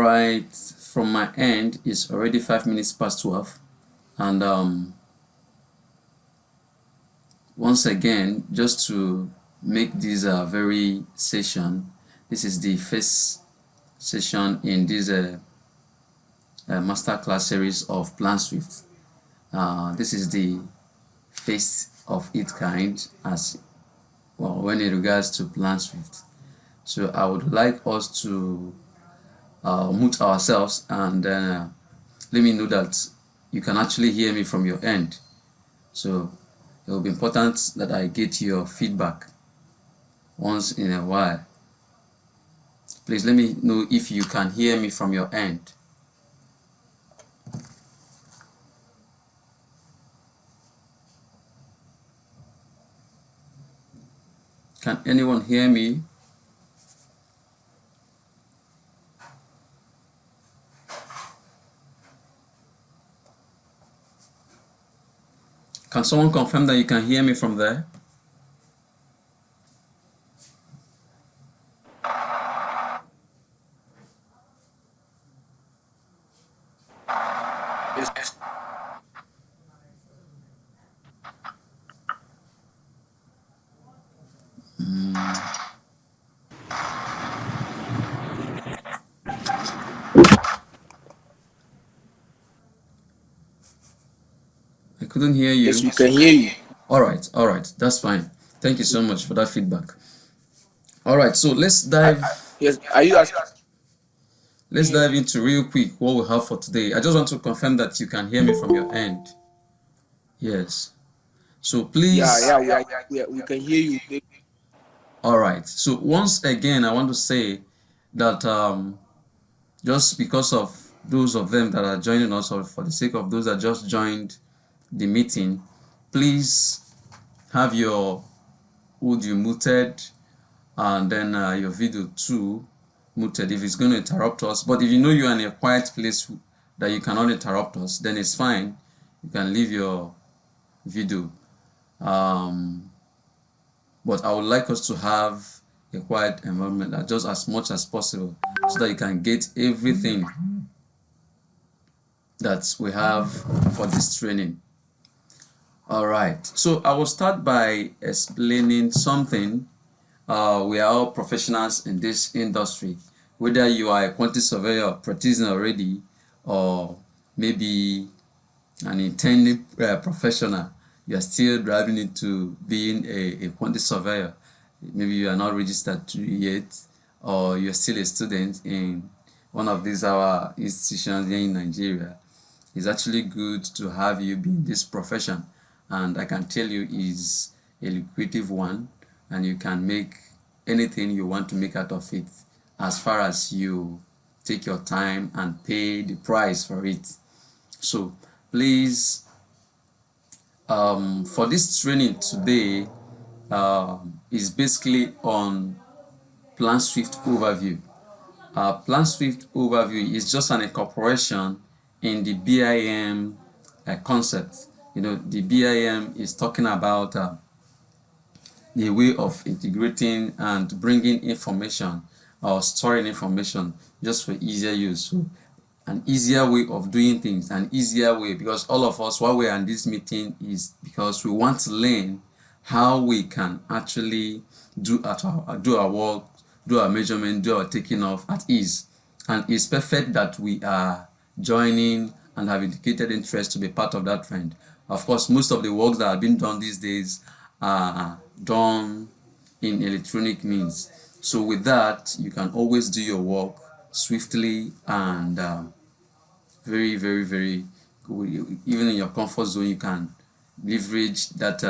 Right, from my end, it's already 5 minutes past 12, and once again, just to make this a very session, this is the first session in this masterclass series of Planswift. This is the first of its kind as well when it regards to Planswift. So I would like us to mute ourselves and then let me know that you can actually hear me from your end. So it will be important that I get your feedback once in a while. Please let me know if you can hear me from your end. Can anyone hear me? Can someone confirm that you can hear me from there? Yes. I couldn't hear you. Yes, we can hear you. All right, that's fine. Thank you so much for that feedback. All right, so let's dive. Yes, are you asking? Let's dive into real quick what we have for today. I just want to confirm that you can hear me from your end. Yes. So please. We can hear you. All right. So once again, I want to say that just because of those of them that are joining us, or for the sake of those that just joined the meeting, please have your audio muted and then your video too muted if it's going to interrupt us. But if you know you're in a quiet place that you cannot interrupt us, then it's fine. You can leave your video. But I would like us to have a quiet environment just as much as possible so that you can get everything that we have for this training. All right, so I will start by explaining something. We are all professionals in this industry, whether you are a quantity surveyor practicing already or maybe an intending professional. You are still driving into being a quantity surveyor. Maybe you are not registered yet, or you're still a student in one of these our institutions here in Nigeria. It's actually good to have you be in this profession, and I can tell you is a lucrative one, and you can make anything you want to make out of it as far as you take your time and pay the price for it. So please, for this training today is basically on Planswift Overview. Planswift Overview is just an incorporation in the BIM concept. You know, the BIM is talking about the way of integrating and bringing information or storing information just for easier use. So an easier way of doing things, an easier way, because all of us, why we are in this meeting is because we want to learn how we can actually do our work, do our measurement, do our taking off at ease. And it's perfect that we are joining and have indicated interest to be part of that trend. Of course, most of the works that are being done these days are done in electronic means. So with that, you can always do your work swiftly and very, very, very good. Even in your comfort zone, you can leverage that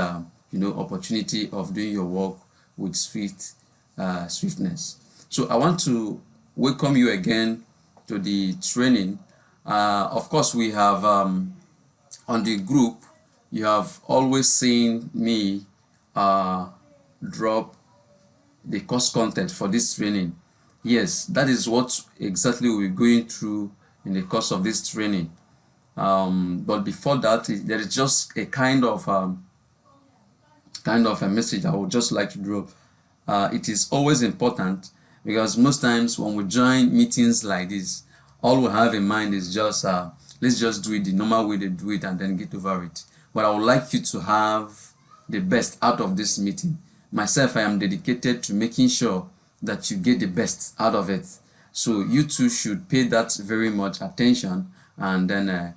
opportunity of doing your work with swiftness. So I want to welcome you again to the training. Of course, we have on the group, you have always seen me drop the course content for this training. Yes, that is what exactly we're going through in the course of this training. But before that, there is just a kind of a message I would just like to drop. It is always important because most times when we join meetings like this, all we have in mind is just let's just do it the normal way they do it and then get over it. But I would like you to have the best out of this meeting. Myself, I am dedicated to making sure that you get the best out of it. So you too should pay that very much attention and then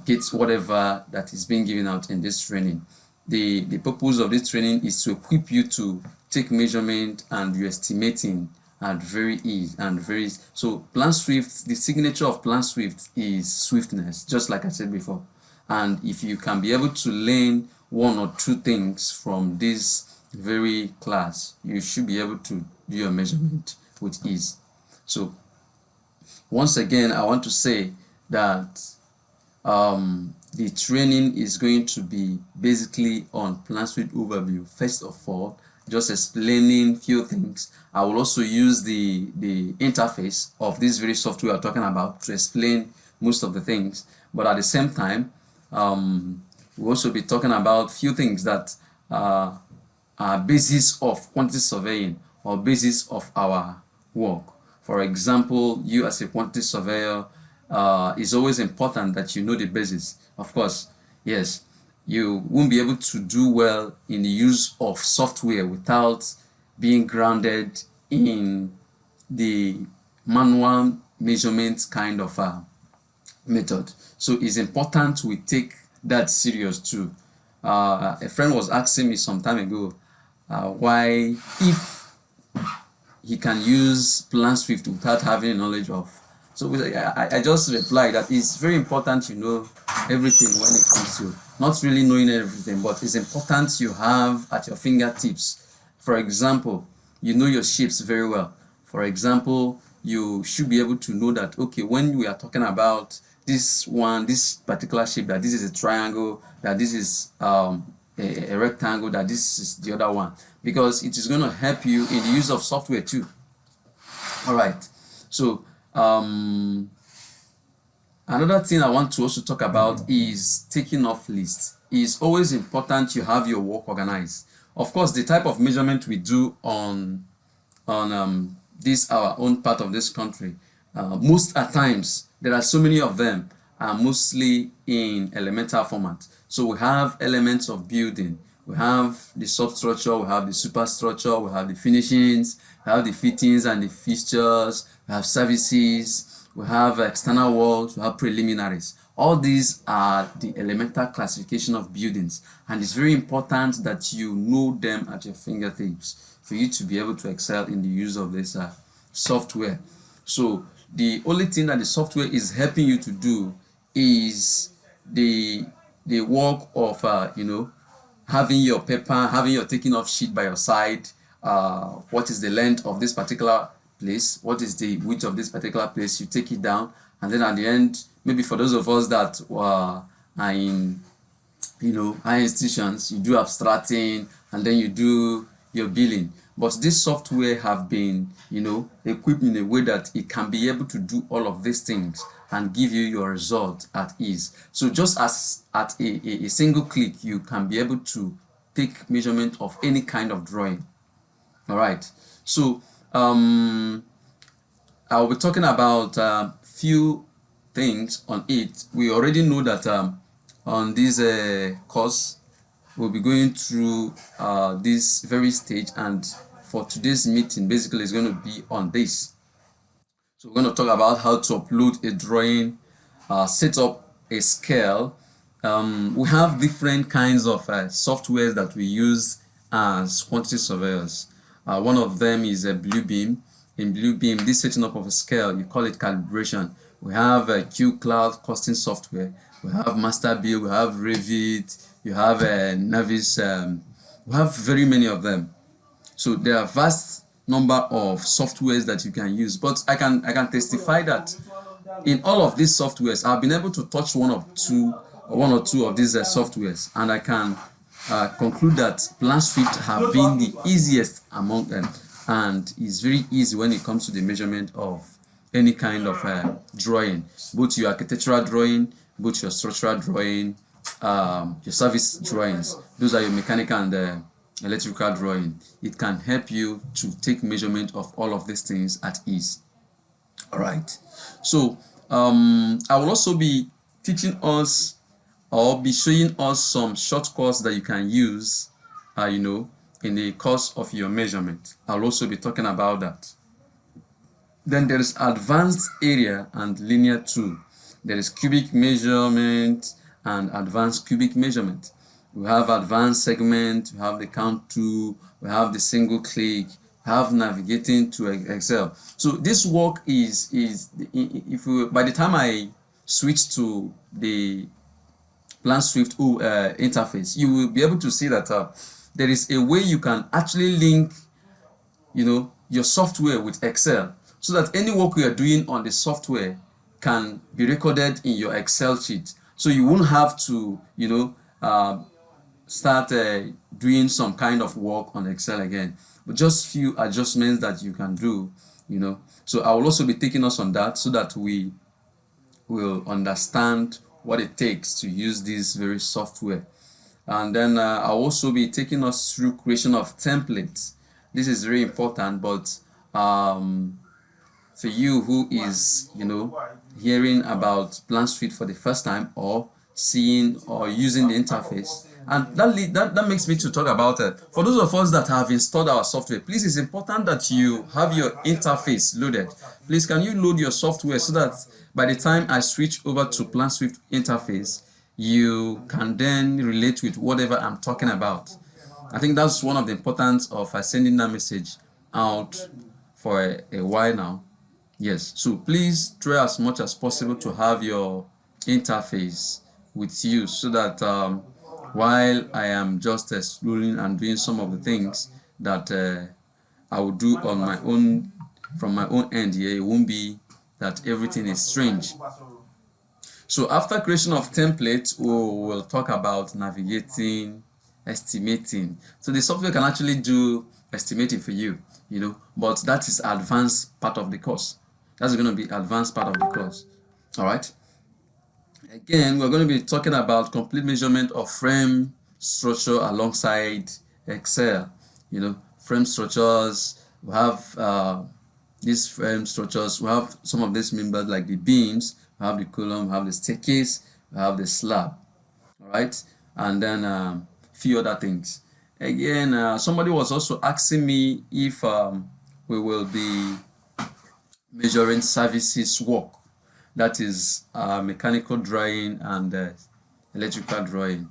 get whatever that is being given out in this training. The purpose of this training is to equip you to take measurement and do estimating at very easy and very. So Planswift, the signature of Planswift is swiftness, just like I said before. And if you can be able to learn one or two things from this very class, you should be able to do your measurement with ease. So once again, I want to say that the training is going to be basically on Planswift Overview. First of all, just explaining few things. I will also use the interface of this very software we're talking about to explain most of the things. But at the same time, we'll also be talking about few things that are basis of quantity surveying or basis of our work. For example, you as a quantity surveyor, it's always important that you know the basis. Of course, yes, you won't be able to do well in the use of software without being grounded in the manual measurement kind of method. So it's important we take that serious too. A friend was asking me some time ago why, if he can use Planswift without having knowledge of. So I just replied that it's very important you know everything when it comes to not really knowing everything, but it's important you have at your fingertips. For example, you know your shapes very well. For example, you should be able to know that, okay, when we are talking about this one, this particular shape, that this is a triangle, that this is a rectangle, that this is the other one, because it is going to help you in the use of software too. All right, so another thing I want to also talk about is taking off lists. It's always important you have your work organized. Of course, the type of measurement we do on this our own part of this country, most at times there are so many of them are mostly in elemental format. So we have elements of building, we have the substructure, we have the superstructure, we have the finishings, we have the fittings and the fixtures, we have services, we have external walls, we have preliminaries. All these are the elemental classification of buildings, and it's very important that you know them at your fingertips for you to be able to excel in the use of this software. So the only thing that the software is helping you to do is the work of having your paper, having your taking off sheet by your side. What is the length of this particular place? What is the width of this particular place? You take it down, and then at the end, maybe for those of us that are in high institutions, you do abstracting and then you do your billing. But this software have been equipped in a way that it can be able to do all of these things and give you your result at ease. So just as at a single click, you can be able to take measurement of any kind of drawing. All right, so I'll be talking about few things on it. We already know that on this course we'll be going through this very stage, and for today's meeting basically is going to be on this. So we're going to talk about how to upload a drawing, set up a scale. We have different kinds of softwares that we use as quantity surveyors. One of them is a Bluebeam. In Bluebeam, this setting up of a scale, you call it calibration. We have a Q-Cloud costing software. We have Masterbuild, we have Revit, you have Navis. We have very many of them. So there are vast number of softwares that you can use. But I can testify that in all of these softwares, I've been able to touch one or two of these softwares, and I can conclude that Planswift have been the easiest among them, and it's very easy when it comes to the measurement of any kind of drawing, both your architectural drawing, both your structural drawing, your service drawings. Those are your mechanical and electrical drawing. It can help you to take measurement of all of these things at ease. All right. So I will also be teaching us or be showing us some shortcuts that you can use, in the course of your measurement. I'll also be talking about that. Then there is advanced area and linear tool. There is cubic measurement and advanced cubic measurement. We have advanced segment, we have the count tool, we have the single click, we have navigating to Excel. So this work is if we, by the time I switch to the Planswift interface, you will be able to see that there is a way you can actually link your software with Excel, so that any work you are doing on the software can be recorded in your Excel sheet. So you won't have to start doing some kind of work on Excel again, but just few adjustments that you can do. So I will also be taking us on that, so that we will understand what it takes to use this very software. And then I'll also be taking us through creation of templates. This is very important, but for you who is hearing about Planswift for the first time, or seeing or using the interface, and that makes me to talk about it. For those of us that have installed our software, please, it's important that you have your interface loaded. Please, can you load your software, so that by the time I switch over to Planswift interface, you can then relate with whatever I'm talking about. I think that's one of the importance of sending that message out for a while now. Yes, so please try as much as possible to have your interface with you, so that while I am just exploring and doing some of the things that I will do on my own, from my own end here, it won't be that everything is strange. So after creation of templates, we will talk about navigating, estimating. So the software can actually do estimating for you, but that is advanced part of the course. That's going to be advanced part of the course. All right. Again, we're going to be talking about complete measurement of frame structure alongside Excel. Frame structures. We have these frame structures. We have some of these members like the beams. We have the column. We have the staircase. We have the slab. All right, and then few other things. Again, somebody was also asking me if we will be measuring services work, that is mechanical drawing and electrical drawing.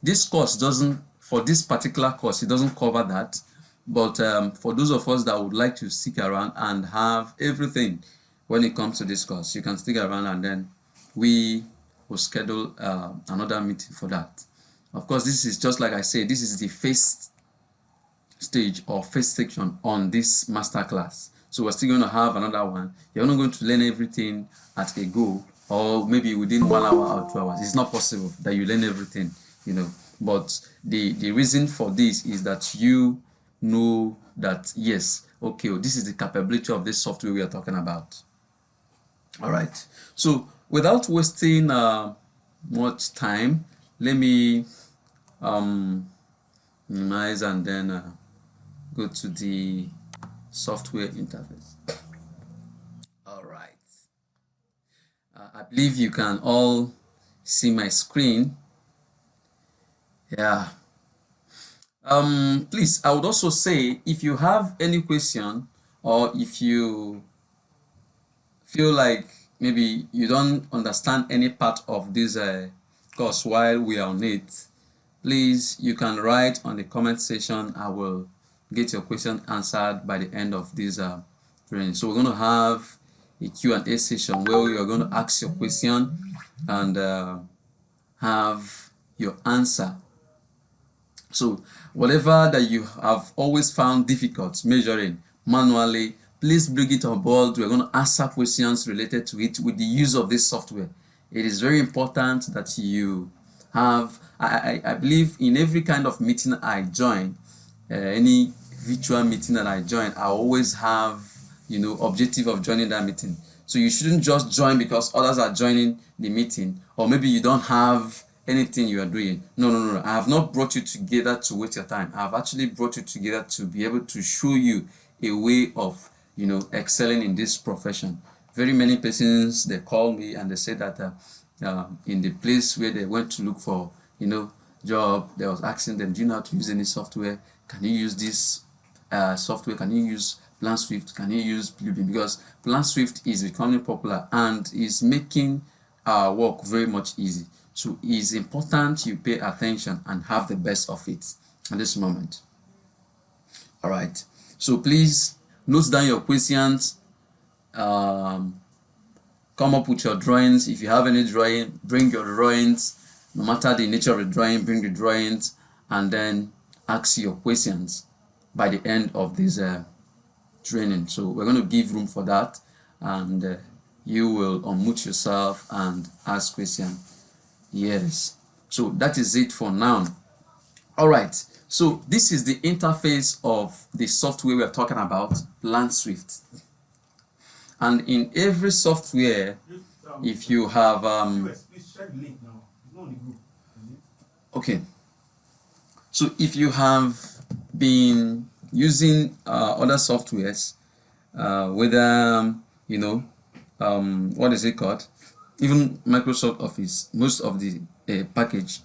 This course doesn't, for this particular course, it doesn't cover that, but for those of us that would like to stick around and have everything when it comes to this course, you can stick around, and then we will schedule another meeting for that. Of course, this is just like I said, this is the first stage or first section on this masterclass. So we're still going to have another one. You're not going to learn everything at a go, or maybe within 1 hour or 2 hours. It's not possible that you learn everything, But the reason for this is that you know that, yes, okay, this is the capability of this software we are talking about. All right. So without wasting much time, let me minimize and then go to the software interface. All right. I believe you can all see my screen. Yeah. Please, I would also say, if you have any question, or if you feel like maybe you don't understand any part of this course while we are on it, please, you can write on the comment section. I will get your question answered by the end of this training. So we're going to have a Q&A session where we are going to ask your question and have your answer. So whatever that you have always found difficult measuring manually, please bring it on board. We're going to answer questions related to it with the use of this software. It is very important that you have, I believe in every kind of meeting I join, any virtual meeting that I join, I always have, objective of joining that meeting. So you shouldn't just join because others are joining the meeting, or maybe you don't have anything you are doing. No. I have not brought you together to waste your time. I have actually brought you together to be able to show you a way of, excelling in this profession. Very many persons, they call me and they say that in the place where they went to look for job, they was asking them, do you know how to use any software? Can you use this software? Can you use Planswift? Can you use Bluebeam? Because Planswift is becoming popular and is making our work very much easy. So it's important you pay attention and have the best of it at this moment. All right, so please note down your questions. Come up with your drawings. If you have any drawing, bring your drawings. No matter the nature of the drawing, bring the drawings and then ask your questions by the end of this training. So we're going to give room for that, and you will unmute yourself and ask questions. Yes, so that is it for now. All right, so this is the interface of the software we are talking about, Planswift. And in every software, if you have okay, so if you have been using other softwares, whether what is it called, even Microsoft Office, most of the package,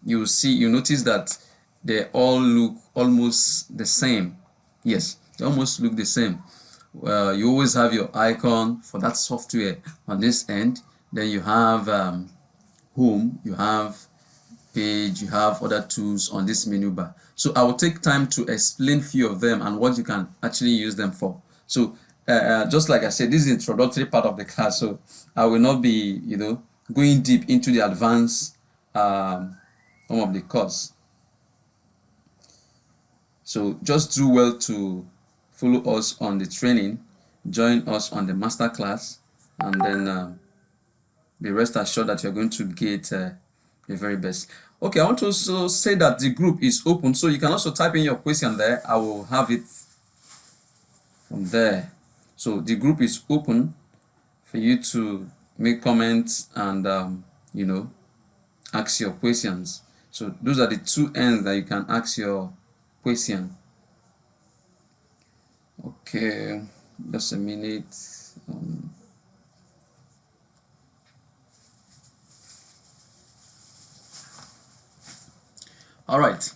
you notice that they all look almost the same. Yes, they almost look the same. You always have your icon for that software on this end. Then you have home, you have page, you have other tools on this menu bar. So I will take time to explain few of them and what you can actually use them for. So just like I said, this is the introductory part of the class, so I will not be going deep into the advanced some of the course. So just do well to follow us on the training, join us on the masterclass, and then be rest assured that you're going to get the very best. Okay, I want to also say that the group is open, so you can also type in your question there. I will have it from there. So the group is open for you to make comments and ask your questions. So those are the two ends that you can ask your question. Okay, just a minute. All right,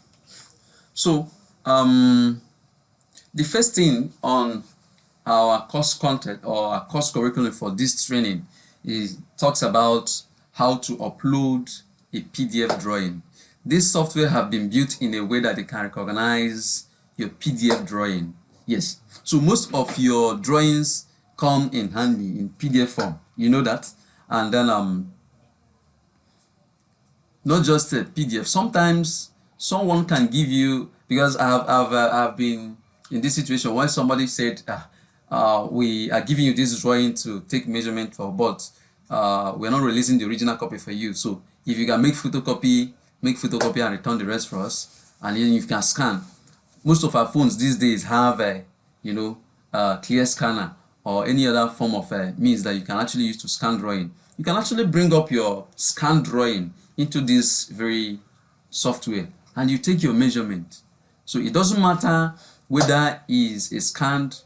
so the first thing on our course content or our course curriculum for this training talks about how to upload a PDF drawing. This software have been built in a way that they can recognize your PDF drawing. Yes, so most of your drawings come in handy in PDF form, you know that. And then not just a PDF, sometimes someone can give you, because I've been in this situation where somebody said we are giving you this drawing to take measurement for, but we're not releasing the original copy for you. So if you can make photocopy and return the rest for us, and then you can scan. Most of our phones these days have a clear scanner or any other form of means that you can actually use to scan drawing. You can actually bring up your scanned drawing into this very software and you take your measurement. So it doesn't matter whether is a scanned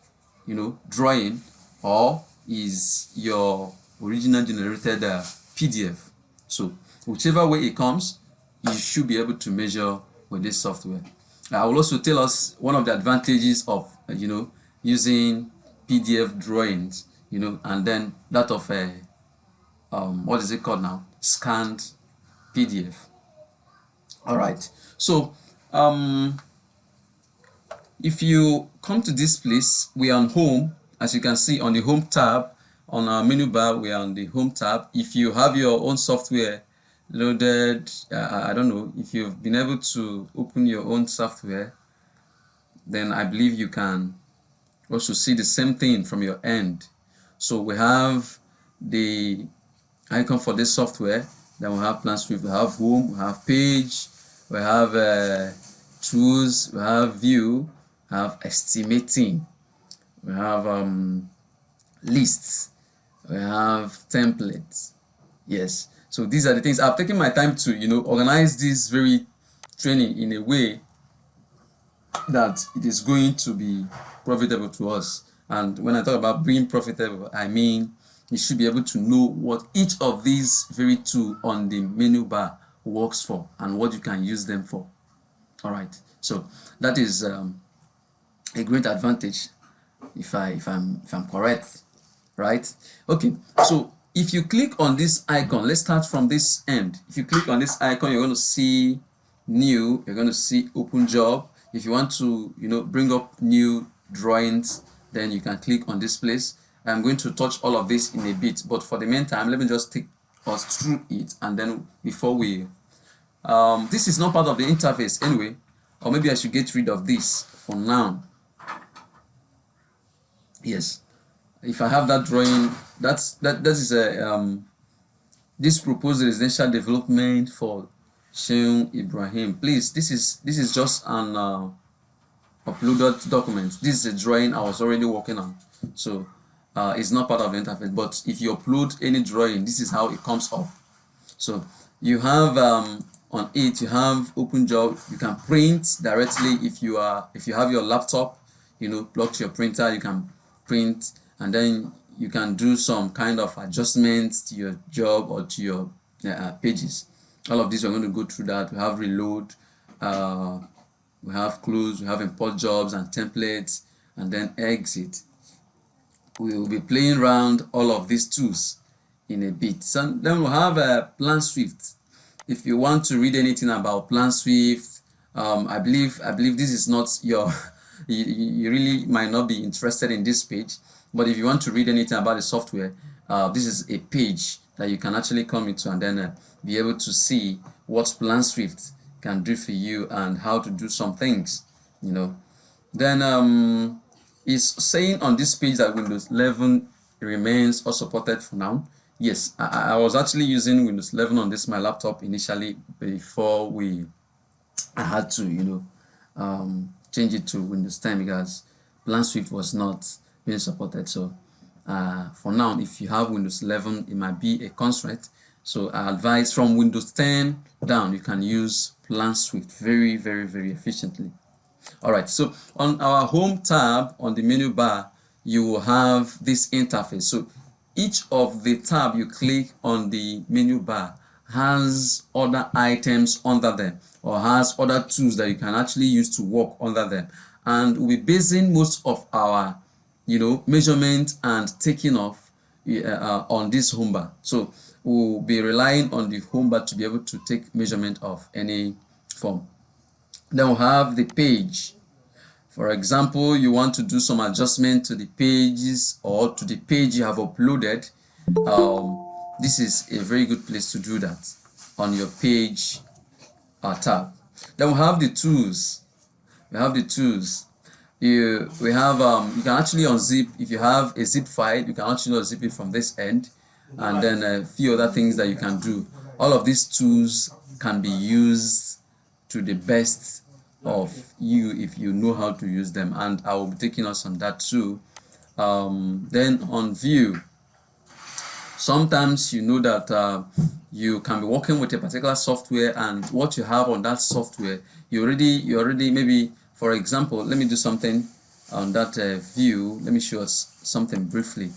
drawing or is your original generated PDF. So whichever way it comes, you should be able to measure with this software. I will also tell us one of the advantages of using PDF drawings, and then that of a what is it called now? Scanned PDF. All right. So if you come to this place, we are on home. As you can see on the home tab, on our menu bar, we are on the home tab. If you have your own software loaded, I don't know, if you've been able to open your own software, then I believe you can also see the same thing from your end. So we have the icon for this software, then we have Planswift, we have home, we have page, we have tools, we have view, we have estimating, we have lists, we have templates. Yes, so these are the things. I've taken my time to organize this very training in a way that it is going to be profitable to us. And when I talk about being profitable, I mean you should be able to know what each of these very two on the menu bar works for and what you can use them for. All right, so that is a great advantage if I'm correct, right? Okay, so if you click on this icon, let's start from this end. If you click on this icon, you're going to see new, you're going to see open job. If you want to, bring up new drawings, then you can click on this place. I'm going to touch all of this in a bit, but for the meantime, let me just take us through it, and then before we this is not part of the interface anyway, or maybe I should get rid of this for now. Yes, if I have that drawing, that is a this proposed residential development for Sheikh Ibrahim. Please, this is just an uploaded document. This is a drawing I was already working on, so it's not part of the interface. But if you upload any drawing, this is how it comes up. So you have on it, you have open job. You can print directly if you have your laptop, plug to your printer. You can print, and then you can do some kind of adjustments to your job or to your pages. All of these we're going to go through that. We have reload, we have close, we have import jobs and templates, and then exit. We will be playing around all of these tools in a bit. So then we'll have Planswift. If you want to read anything about Planswift, I believe this is not your you really might not be interested in this page, but if you want to read anything about the software, this is a page that you can actually come into and then be able to see what Planswift can do for you and how to do some things, Then it's saying on this page that Windows 11 remains unsupported for now. Yes, I was actually using Windows 11 on my laptop initially before I had to, change it to Windows 10 because Planswift was not being supported. So for now, if you have Windows 11, it might be a constraint. So I advise from Windows 10 down, you can use Planswift very, very, very efficiently. All right, so on our home tab on the menu bar, you will have this interface. So each of the tab you click on the menu bar has other items under them or has other tools that you can actually use to work under them. And we're basing most of our, measurement and taking off on this home bar. So we'll be relying on the home bar to be able to take measurement of any form. Then we'll have the page. For example, you want to do some adjustment to the pages or to the page you have uploaded. This is a very good place to do that on your page tab. Then we have the tools. We have the tools. You can actually unzip. If you have a zip file, you can actually unzip it from this end, and then a few other things that you can do. All of these tools can be used to the best of you if you know how to use them, and I will be taking us on that too. Then on view, sometimes that you can be working with a particular software, and what you have on that software, you already maybe, for example, let me do something on that view. Let me show us something briefly.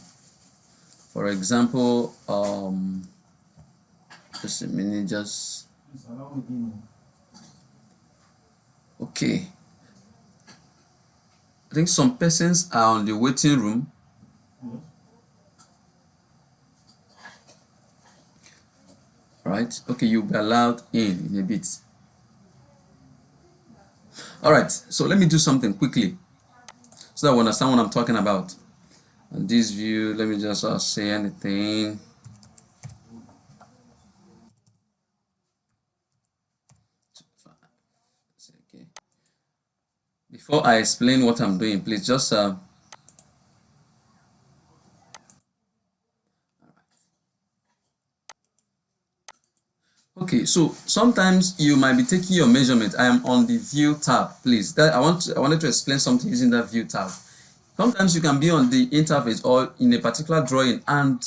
For example, just a minute, okay. I think some persons are on the waiting room. Right? Okay, you'll be allowed in a bit. All right, so let me do something quickly so that we understand what I'm talking about. On this view, let me just say anything. Okay. Before I explain what I'm doing, please just okay, so sometimes you might be taking your measurement. I am on the view tab, please. That I wanted to explain something using that view tab. Sometimes you can be on the interface or in a particular drawing and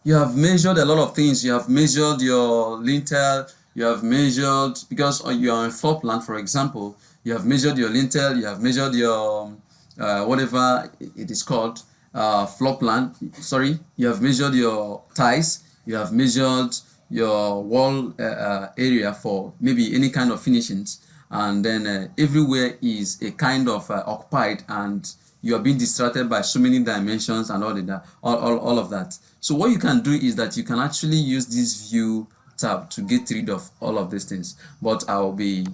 you have measured a lot of things. You have measured your lintel, you have measured, because you are on a floor plan, for example, you have measured your lintel, you have measured your whatever it is called, floor plan. Sorry, you have measured your ties, you have measured your wall area for maybe any kind of finishings, and then everywhere is a kind of occupied, and you are being distracted by so many dimensions and all of that, all of that. So what you can do is that you can actually use this view tab to get rid of all of these things, but I will be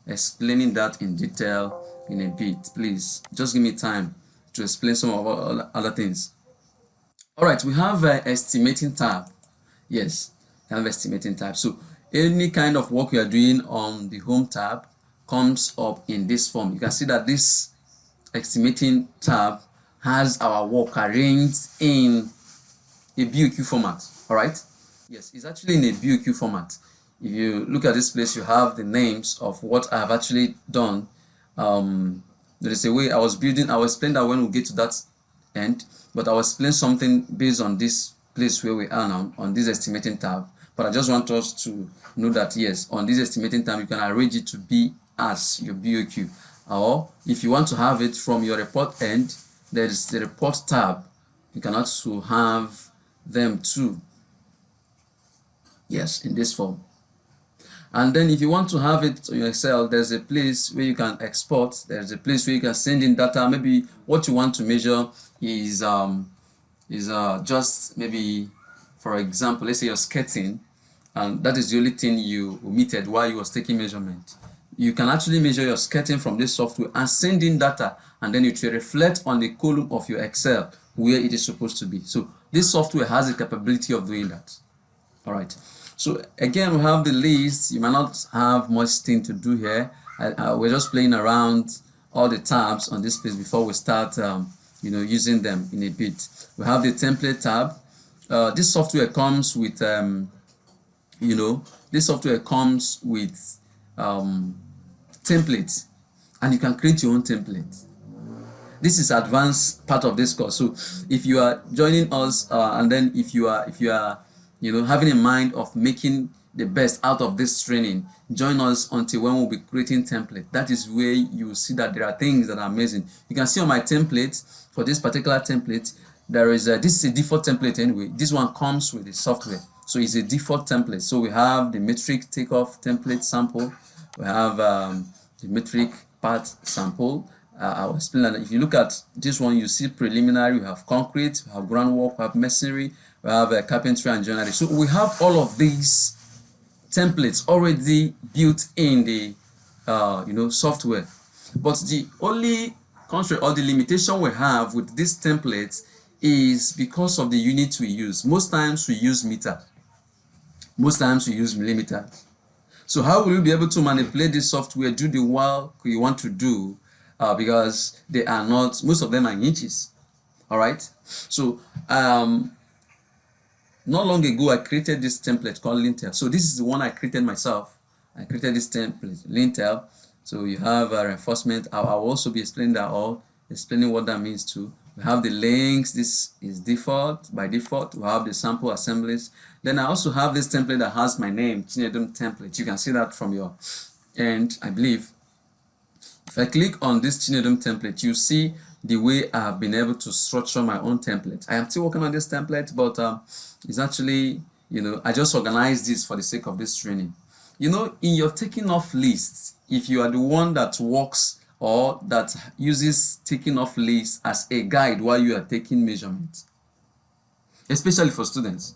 explaining that in detail in a bit. Please just give me time to explain some of other things. All right, we have estimating tab. Yes, we have estimating tab. So any kind of work you are doing on the home tab comes up in this form. You can see that this estimating tab has our work arranged in a BOQ format. All right. Yes, it's actually in a BOQ format. If you look at this place, you have the names of what I have actually done. There is a way I was building. I will explain that when we get to that end, but I will explain something based on this place where we are now on this estimating tab. But I just want us to know that yes, on this estimating tab, you can arrange it to be as your BOQ. Or if you want to have it from your report end, there is the report tab. You can also have them too. Yes, in this form. And then if you want to have it on your Excel, there's a place where you can export. There's a place where you can send in data. Maybe what you want to measure is just maybe, for example, let's say you're skirting, and that is the only thing you omitted while you was taking measurement. You can actually measure your skirting from this software and send in data, and then it will reflect on the column of your Excel where it is supposed to be. So this software has the capability of doing that. All right. So again, we have the list. You might not have much thing to do here. We're just playing around all the tabs on this page before we start, using them in a bit. We have the template tab. This software comes with, this software comes with templates, and you can create your own template. This is advanced part of this course. So if you are joining us, and then if you are having a mind of making the best out of this training, join us until when we'll be creating template. That is where you will see that there are things that are amazing. You can see on my template, for this particular template, there is this is a default template anyway. This one comes with the software, so it's a default template. So we have the metric takeoff template sample, we have the metric part sample. I'll explain that. If you look at this one, you see preliminary, we have concrete, we have groundwork, we have masonry, we have carpentry and joinery. So we have all of these templates already built in the software. But the only constraint or the limitation we have with these templates is because of the unit we use. Most times we use meter. Most times we use millimeter. So how will you be able to manipulate this software, do the work you want to do, because they are not, most of them are inches. All right. So not long ago, I created this template called lintel. So this is the one I created myself. I created this template, lintel. So you have a reinforcement. I'll also be explaining that all, explaining what that means too. We have the links. This is default. By default, we have the sample assemblies. Then I also have this template that has my name, Chinedum template. You can see that from your end, I believe. If I click on this Chinedum template, you see the way I have been able to structure my own template. I am still working on this template, but it's actually, I just organized this for the sake of this training. In your taking off lists, if you are the one that works or that uses taking off lists as a guide while you are taking measurements, especially for students,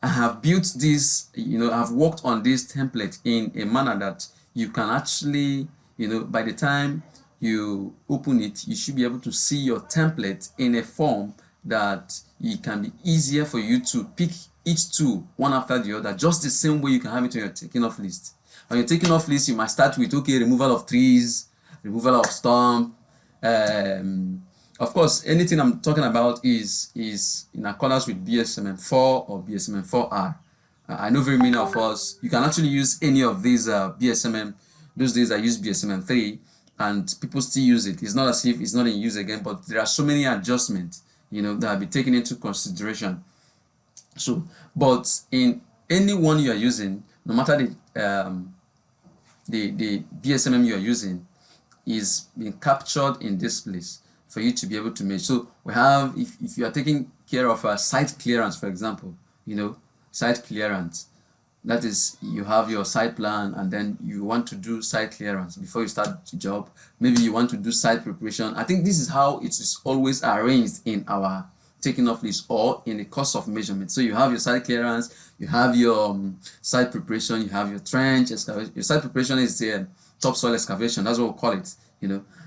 I have built this, I've worked on this template in a manner that you can actually, by the time you open it, you should be able to see your template in a form that it can be easier for you to pick each tool one after the other, just the same way you can have it on your taking off list. On your taking off list, you might start with, okay, removal of trees, removal of stump. Of course, anything I'm talking about is in accordance with BSMN4 or BSMN4R. I know very many of us, you can actually use any of these BSMN. Those days I use BSMN3 and people still use it. It's not as if it's not in use again, but there are so many adjustments, that have been taken into consideration. So, but in any one you are using, no matter the BSMM you are using, is being captured in this place for you to be able to measure. So we have, if you are taking care of a site clearance, for example, site clearance, that is, you have your site plan and then you want to do site clearance before you start the job. Maybe you want to do site preparation. I think this is how it is always arranged in our taking off list or in the course of measurement. So you have your site clearance, you have your site preparation, you have your trench excavation. Your site preparation is the topsoil excavation, that's what we call it.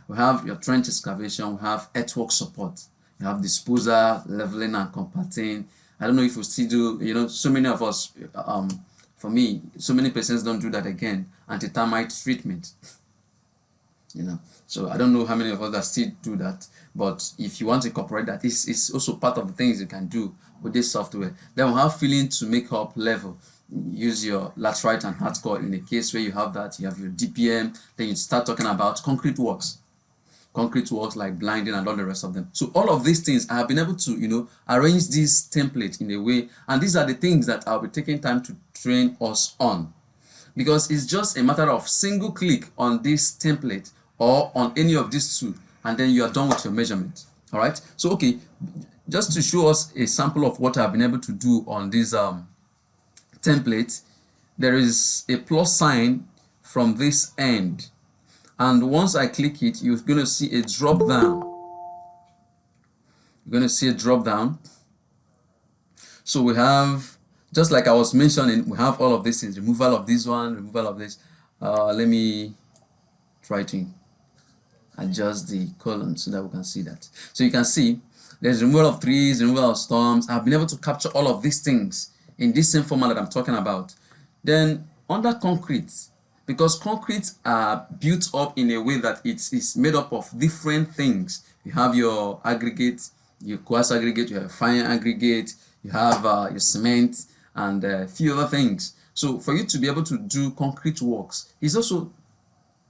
We have your trench excavation, we have earthwork support, you have disposal, leveling and compacting. I don't know if we still do, so many of us, for me, so many persons don't do that again, anti-termite treatment. So I don't know how many of us that still do that, but if you want to incorporate that, it's also part of the things you can do with this software. Then we have filling to make up level. Use your laterite and hardcore. In the case where you have that, you have your DPM. Then you start talking about concrete works like blinding and all the rest of them. So all of these things, I have been able to arrange this template in a way, and these are the things that I'll be taking time to train us on, because it's just a matter of single click on this template or on any of these two, and then you are done with your measurement. All right, so okay, just to show us a sample of what I've been able to do on this template, there is a plus sign from this end, and once I click it, you're going to see a drop down. You're going to see a drop down. So we have, just like I was mentioning, we have all of this things: removal of this one, removal of this. Let me try to adjust the column so that we can see that. So you can see there's removal of trees, removal of storms. I've been able to capture all of these things in this same format that I'm talking about. Then under concrete, because concrete are built up in a way that it is made up of different things. You have your aggregate, your coarse aggregate, you have fine aggregate, you have your cement, and a few other things. So for you to be able to do concrete works, it's also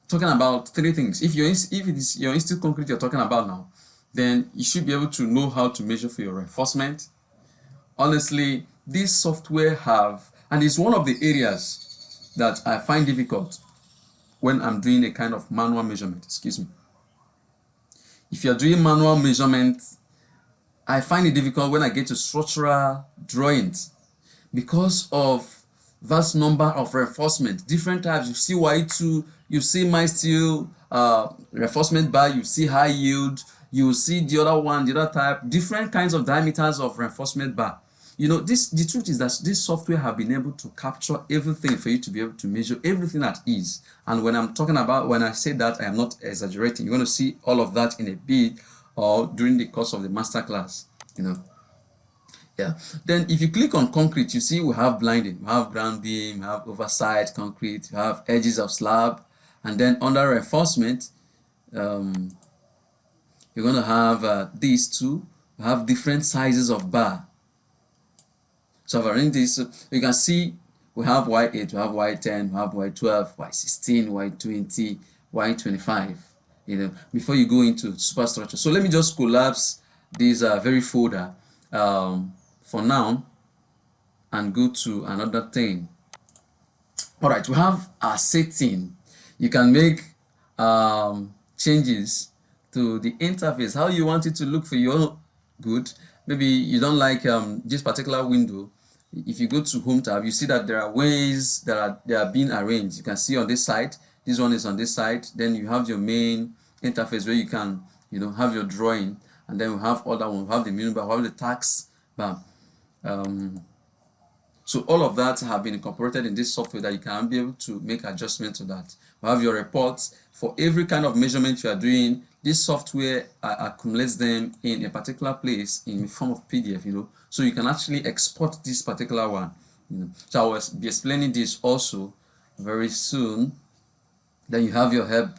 talking about three things. If it is your instant concrete you're talking about now, then you should be able to know how to measure for your reinforcement. Honestly, this software and it's one of the areas that I find difficult when I'm doing a kind of manual measurement. Excuse me. If you're doing manual measurement, I find it difficult when I get to structural drawings because of vast number of reinforcement, different types. You see Y2, you see my steel reinforcement bar, you see high yield, you see the other one, the other type, different kinds of diameters of reinforcement bar. The truth is that this software have been able to capture everything for you to be able to measure everything at ease. And when I say that, I am not exaggerating. You're going to see all of that in a bit or during the course of the masterclass. Yeah. Then if you click on concrete, you see we have blinding, we have ground beam, we have overside concrete, we have edges of slab, and then under reinforcement, you're going to have these two. We have different sizes of bar. So I've arranged this. So you can see we have Y8, we have Y10, we have Y12, Y16, Y20, Y25. Before you go into superstructure. So let me just collapse this very folder for now and go to another thing. All right, we have our setting. You can make changes to the interface, how you want it to look for your good. Maybe you don't like this particular window. If you go to home tab, you see that there are ways that they are being arranged. You can see on this side, this one is on this side. Then you have your main interface where you can have your drawing, and then we have other one, we have the menu bar, we have the tax bar. So all of that have been incorporated in this software that you can be able to make adjustments to that. We have your reports for every kind of measurement you are doing. This software accumulates them in a particular place in the form of PDF, so you can actually export this particular one. So I will be explaining this also very soon. Then you have your help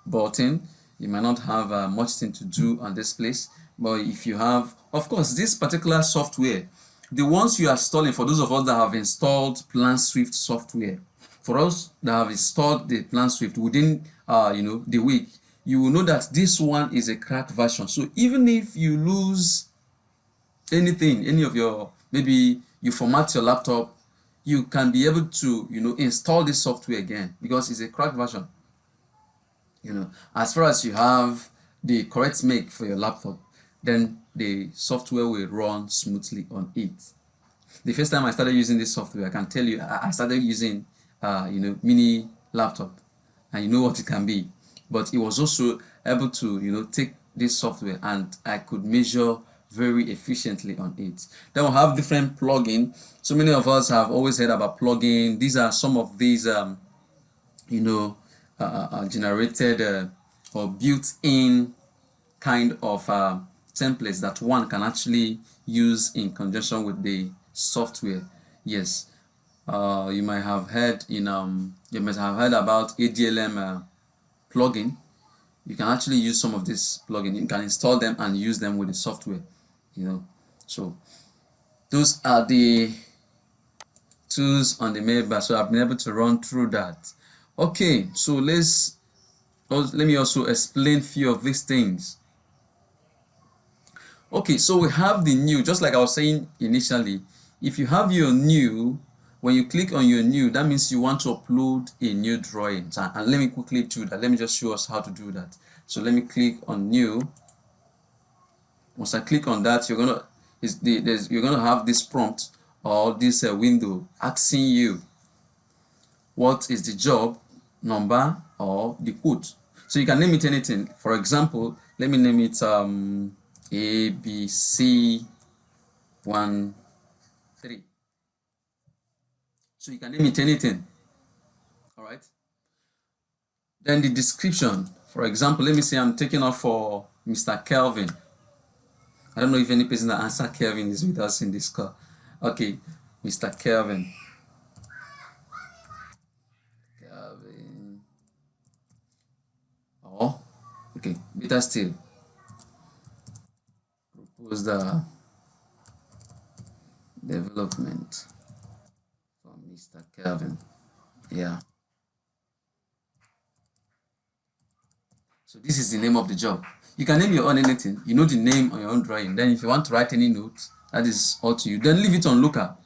button. You might not have much thing to do on this place, but if you have, of course, this particular software, the ones you are installing, for those of us that have installed Planswift software, for us that have installed the Planswift within the week, you will know that this one is a cracked version. So even if you lose anything, any of your, maybe you format your laptop, you can be able to install this software again because it's a cracked version. As far as you have the correct make for your laptop, then the software will run smoothly on it. The first time I started using this software, I can tell you, I started using, mini laptop, and you know what it can be. But it was also able to, take this software and I could measure very efficiently on it. Then we'll have different plugin. So many of us have always heard about plugin. These are some of these, generated or built-in kind of templates that one can actually use in conjunction with the software. Yes, you might have heard about ADLM plugin. You can actually use some of this plugin. You can install them and use them with the software. So those are the tools on the mailbar. So I've been able to run through that. Okay, so let me also explain few of these things. Okay, so we have the new, just like I was saying initially. If you have your new, when you click on your new, that means you want to upload a new drawing. And let me quickly do that. Let me just show us how to do that. So let me click on new. Once I click on that, you're gonna have this prompt or this window asking you what is the job number or the code. So you can name it anything. For example, let me name it ABC 13. So you can name it anything. All right. Then the description. For example, let me say I'm taking off for Mr. Kelvin. I don't know if any person that answered Kelvin is with us in this call. Okay, Mr. Kelvin. Kelvin. Oh, okay. Better still. Propose the development for Mr. Kelvin. Yeah. So this is the name of the job. You can name your own anything. You know the name on your own drawing. Then if you want to write any notes, that is all to you. Then leave it on local.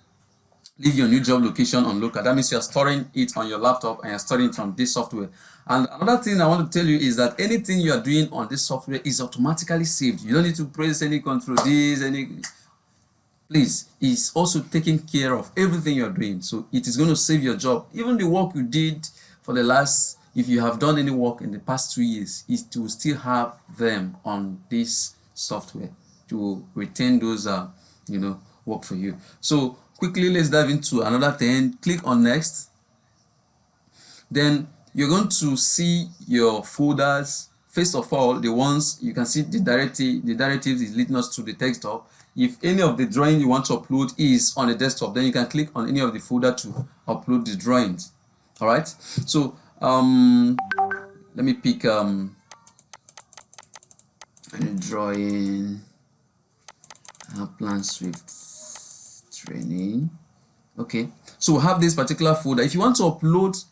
Leave your new job location on local. That means you're storing it on your laptop and you're storing it on this software. And another thing I want to tell you is that anything you are doing on this software is automatically saved. You don't need to press any control this, please, it's also taking care of everything you're doing. So it is going to save your job. Even the work you did for the last, if you have done any work in the past 2 years, it will still have them on this software to retain those work for you. So quickly, let's dive into another thing. Click on next. Then you're going to see your folders. First of all, the ones you can see the directives is leading us to the desktop. If any of the drawing you want to upload is on the desktop, then you can click on any of the folder to upload the drawings. All right. So let me pick any drawing. Planswift training. Okay. So we have this particular folder. If you want to upload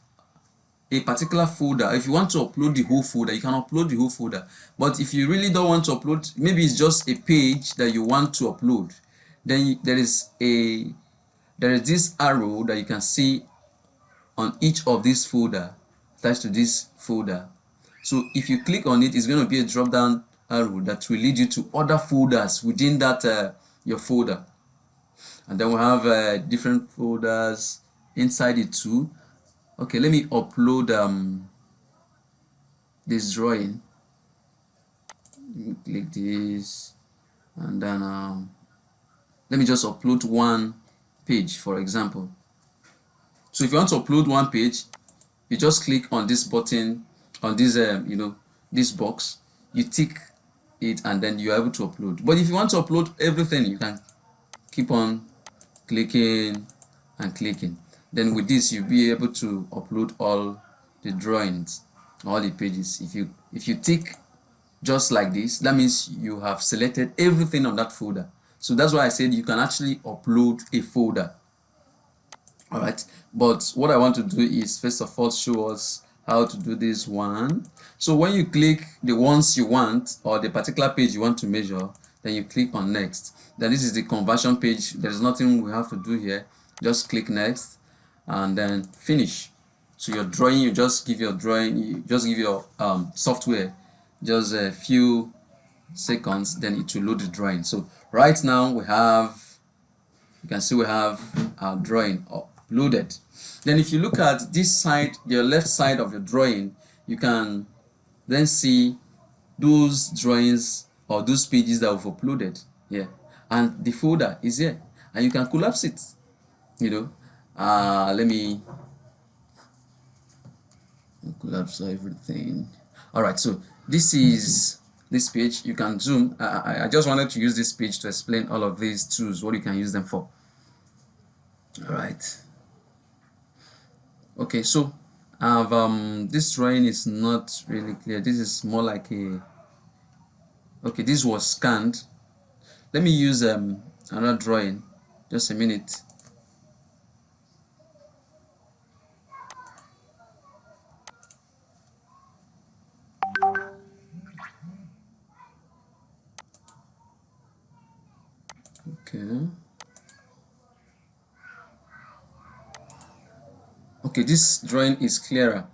a particular folder, if you want to upload the whole folder, you can upload the whole folder. But if you really don't want to upload, maybe it's just a page that you want to upload, then there is this arrow that you can see on each of this folder attached to this folder. So if you click on it, it's going to be a drop down arrow that will lead you to other folders within that your folder. And then we have different folders inside it too. Okay, let me upload this drawing. Click this, and then let me just upload one page, for example. So if you want to upload one page, you just click on this button, on this this box, you tick it, and then you're able to upload. But if you want to upload everything, you can keep on clicking and clicking. Then with this, you'll be able to upload all the drawings, all the pages. If you tick just like this, that means you have selected everything on that folder. So that's why I said you can actually upload a folder. All right, but what I want to do is first of all show us how to do this one. So when you click the ones you want or the particular page you want to measure, then you click on next. Then this is the conversion page. There is nothing we have to do here. Just click next and then finish. to your drawing, you just give your drawing, you just give your software just a few seconds, then it will load the drawing. So right now we have, you can see we have our drawing uploaded. Then if you look at this side, the left side of your drawing, you can then see those drawings or those pages that we've uploaded here, and the folder is here, and you can collapse it, you know. Let me collapse everything. All right, so this is this page. You can zoom. I just wanted to use this page to explain all of these tools, what you can use them for. All right. Okay, so I've this drawing is not really clear. This is more like a, okay, this was scanned. Let me use another drawing. Just a minute. Okay. Okay, this drawing is clearer.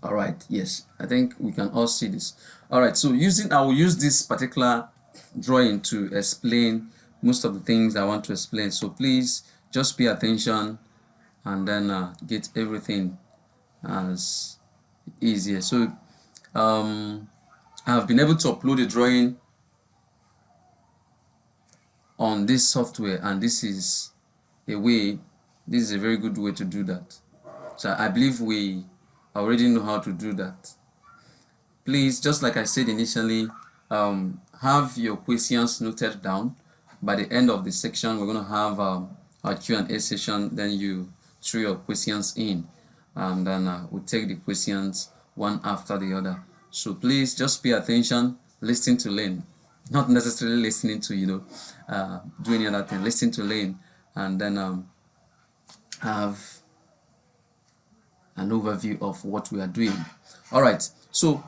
All right, yes, I think we can all see this. All right, so I will use this particular drawing to explain most of the things I want to explain. So please just pay attention and then get everything as easier. So I have been able to upload a drawing on this software, and this is this is a very good way to do that. So I believe we already know how to do that. Please, just like I said initially, have your questions noted down. By the end of the section, we're going to have our Q&A session. Then you throw your questions in, and then we'll take the questions one after the other. So please just pay attention, listen to learn, not necessarily listening to do any other thing. Listen to learn, and then have an overview of what we are doing. All right, so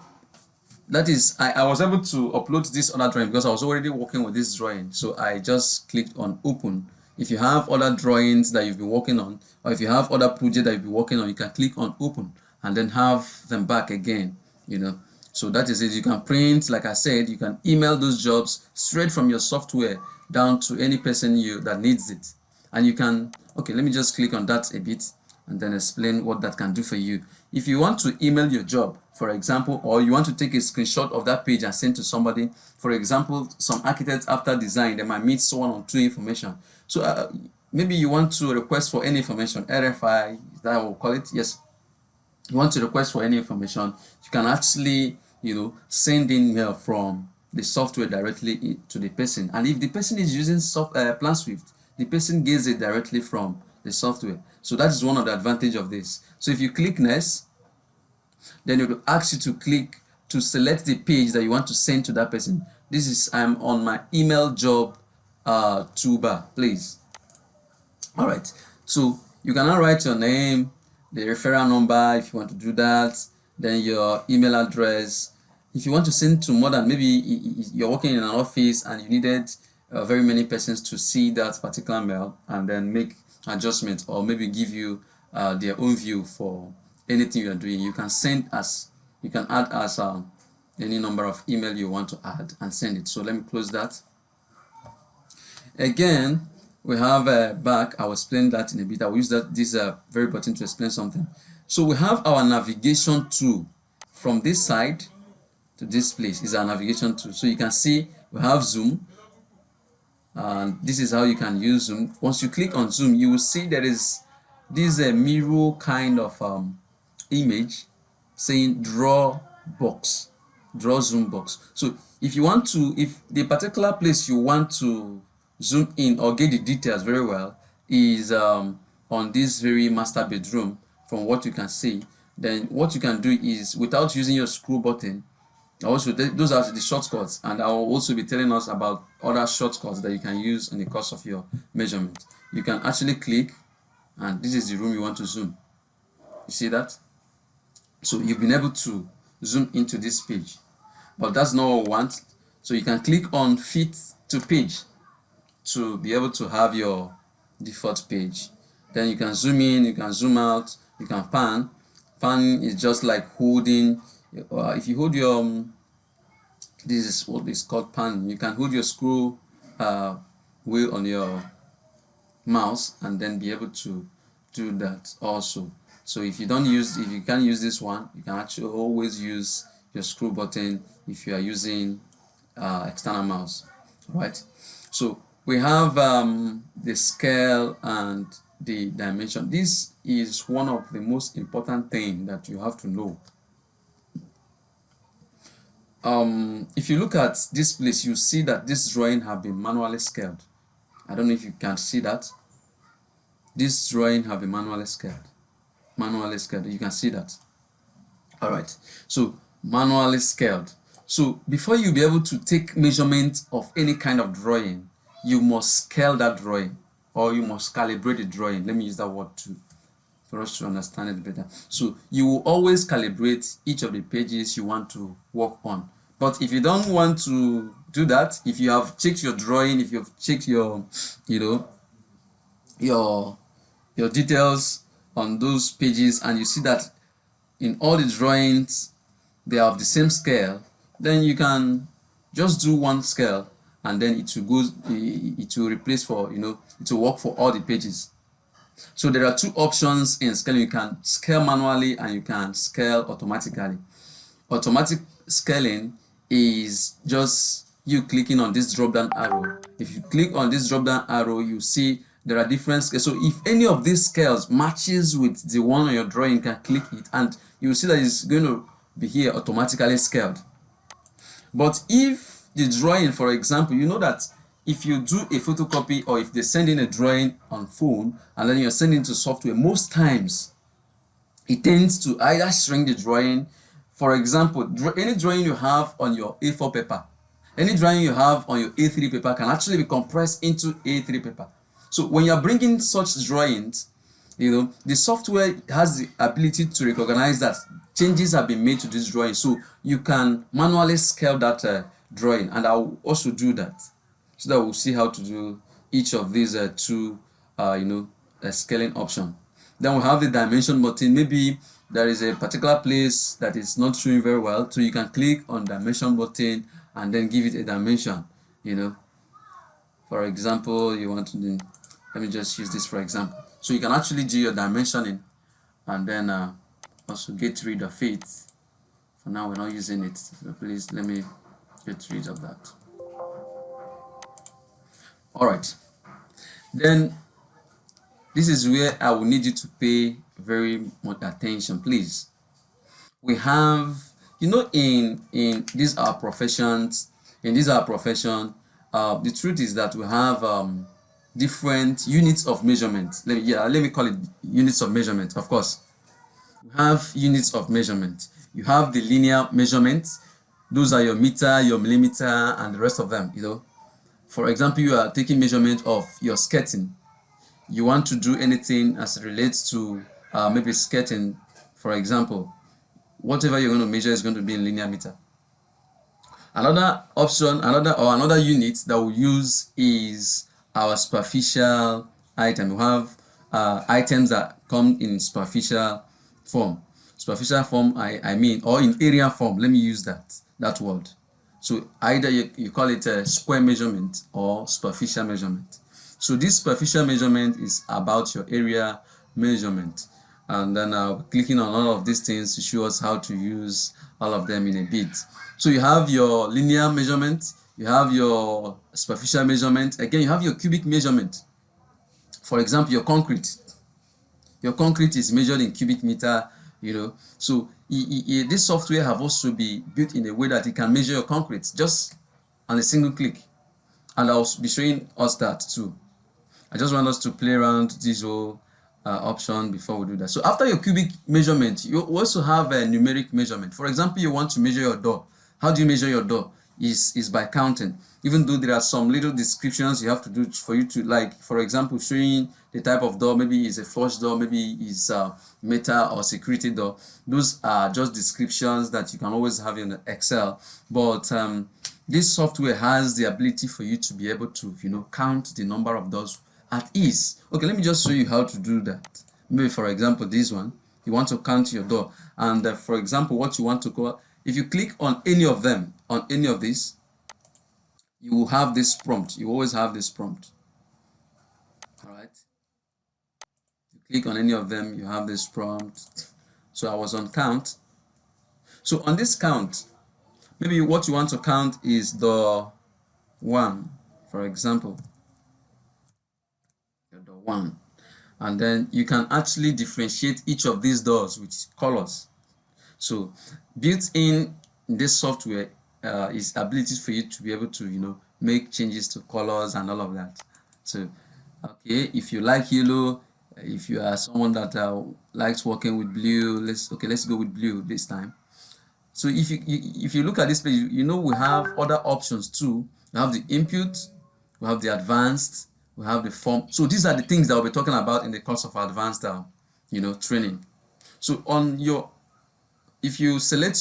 that is, I was able to upload this other drawing because I was already working with this drawing. So I just clicked on open. If you have other drawings that you've been working on, or if you have other projects that you've been working on, you can click on open and then have them back again, So that is it. You can print, like I said, you can email those jobs straight from your software down to any person that needs it. And you can, okay, let me just click on that a bit and then explain what that can do for you. If you want to email your job, for example, or you want to take a screenshot of that page and send to somebody, for example, some architects after design, they might meet someone on two information. So maybe you want to request for any information, RFI, is that what we'll call it? Yes. You want to request for any information, you can actually, send in mail from the software directly to the person. And if the person is using Planswift, the person gets it directly from the software. So that is one of the advantage of this. So if you click next, then it will ask you to click to select the page that you want to send to that person. This is, I'm on my email job toolbar, please. All right, so you can now write your name, the referral number if you want to do that, then your email address. If you want to send to more than, maybe you're working in an office and you needed very many persons to see that particular mail and then make adjustments, or maybe give you their own view for anything you are doing, you can add as any number of email you want to add and send it. So let me close that. Again, we have back. I will explain that in a bit. I will use this very button to explain something. So we have our navigation tool. From this side to this place is our navigation tool. So you can see we have zoom, and this is how you can use zoom. Once you click on zoom, you will see there is this mirror kind of image saying draw box, draw zoom box. So if the particular place you want to zoom in or get the details very well is on this very master bedroom, from what you can see, then what you can do is, without using your scroll button, also those are the shortcuts, and I will also be telling us about other shortcuts that you can use in the course of your measurement. You can actually click, and this is the room you want to zoom. You see that? So you've been able to zoom into this page, but that's not what we want. So you can click on fit to page to be able to have your default page. Then you can zoom in, you can zoom out, you can pan. Pan is just like holding, if you hold your, this is what is called pan. You can hold your screw wheel on your mouse and then be able to do that also. So if you can't use this one, you can actually always use your screw button if you are using external mouse. Right. So we have the scale and the dimension. This is one of the most important thing that you have to know. If you look at this place, you see that this drawing have been manually scaled. I don't know if you can see that. This drawing have been manually scaled. Manually scaled. You can see that. All right. So manually scaled. So before you be able to take measurement of any kind of drawing, you must scale that drawing, or you must calibrate the drawing. Let me use that word too, for us to understand it better. So you will always calibrate each of the pages you want to work on. But if you don't want to do that, if you have checked your drawing, if you've checked your, your details on those pages, and you see that in all the drawings they are of the same scale, then you can just do one scale and then it will replace for, it will work for all the pages. So there are two options in scaling. You can scale manually and you can scale automatically. Automatic scaling is just you clicking on this drop down arrow. If you click on this drop down arrow, you see there are different scales. So if any of these scales matches with the one on your drawing, you can click it and you will see that it's going to be here automatically scaled. But if the drawing, for example, you know that if you do a photocopy or if they send in a drawing on phone and then you're sending to software, most times it tends to either shrink the drawing. For example, any drawing you have on your A4 paper, any drawing you have on your A3 paper can actually be compressed into A3 paper. So when you're bringing such drawings, the software has the ability to recognize that changes have been made to this drawing, so you can manually scale that drawing, and I'll also do that so that we'll see how to do each of these two scaling option. Then we have the dimension button. Maybe there is a particular place that is not showing very well, so you can click on dimension button and then give it a dimension. For example, you want to do, let me just use this for example. So you can actually do your dimensioning and then also get rid of it. For now, we're not using it. So please let me get rid of that. All right. Then this is where I will need you to pay very much attention, please. We have, in these our professions, the truth is that we have different units of measurement. Let me call it units of measurement. Of course, we have units of measurement. You have the linear measurement. Those are your meter, your millimeter, and the rest of them. For example, you are taking measurement of your skirting. You want to do anything as it relates to maybe skirting, for example. Whatever you're going to measure is going to be in linear meter. Another option, another unit that we use is our superficial item. We have items that come in superficial form. Superficial form, I mean, or in area form. Let me use that word. So either you call it a square measurement or superficial measurement. So this superficial measurement is about your area measurement. And then clicking on all of these things to show us how to use all of them in a bit. So you have your linear measurement, you have your superficial measurement, again you have your cubic measurement. For example, your concrete is measured in cubic meter. So this software have also been built in a way that it can measure your concrete just on a single click, and I'll be showing us that too. I just want us to play around this whole option before we do that. So after your cubic measurement, you also have a numeric measurement. For example, you want to measure your door. How do you measure your door? Is by counting. Even though there are some little descriptions you have to do for you to, like, for example, showing the type of door. Maybe it's a flush door, maybe it's a metal or security door. Those are just descriptions that you can always have in Excel. But this software has the ability for you to be able to count the number of doors at ease. Okay, let me just show you how to do that. Maybe for example, this one, you want to count your door, and for example, what you want to call, if you click on any of them, on any of these, you will have this prompt. You always have this prompt. All right. You click on any of them, you have this prompt. So I was on count. So on this count, maybe what you want to count is the one, for example, the one. And then you can actually differentiate each of these doors with colors. So built in this software is abilities for you to be able to make changes to colors and all of that. So okay, if you like yellow, if you are someone that likes working with blue, let's go with blue this time. So if you look at this page, we have other options too. We have the input, we have the advanced, we have the form. So these are the things that we'll be talking about in the course of advanced training. So if you select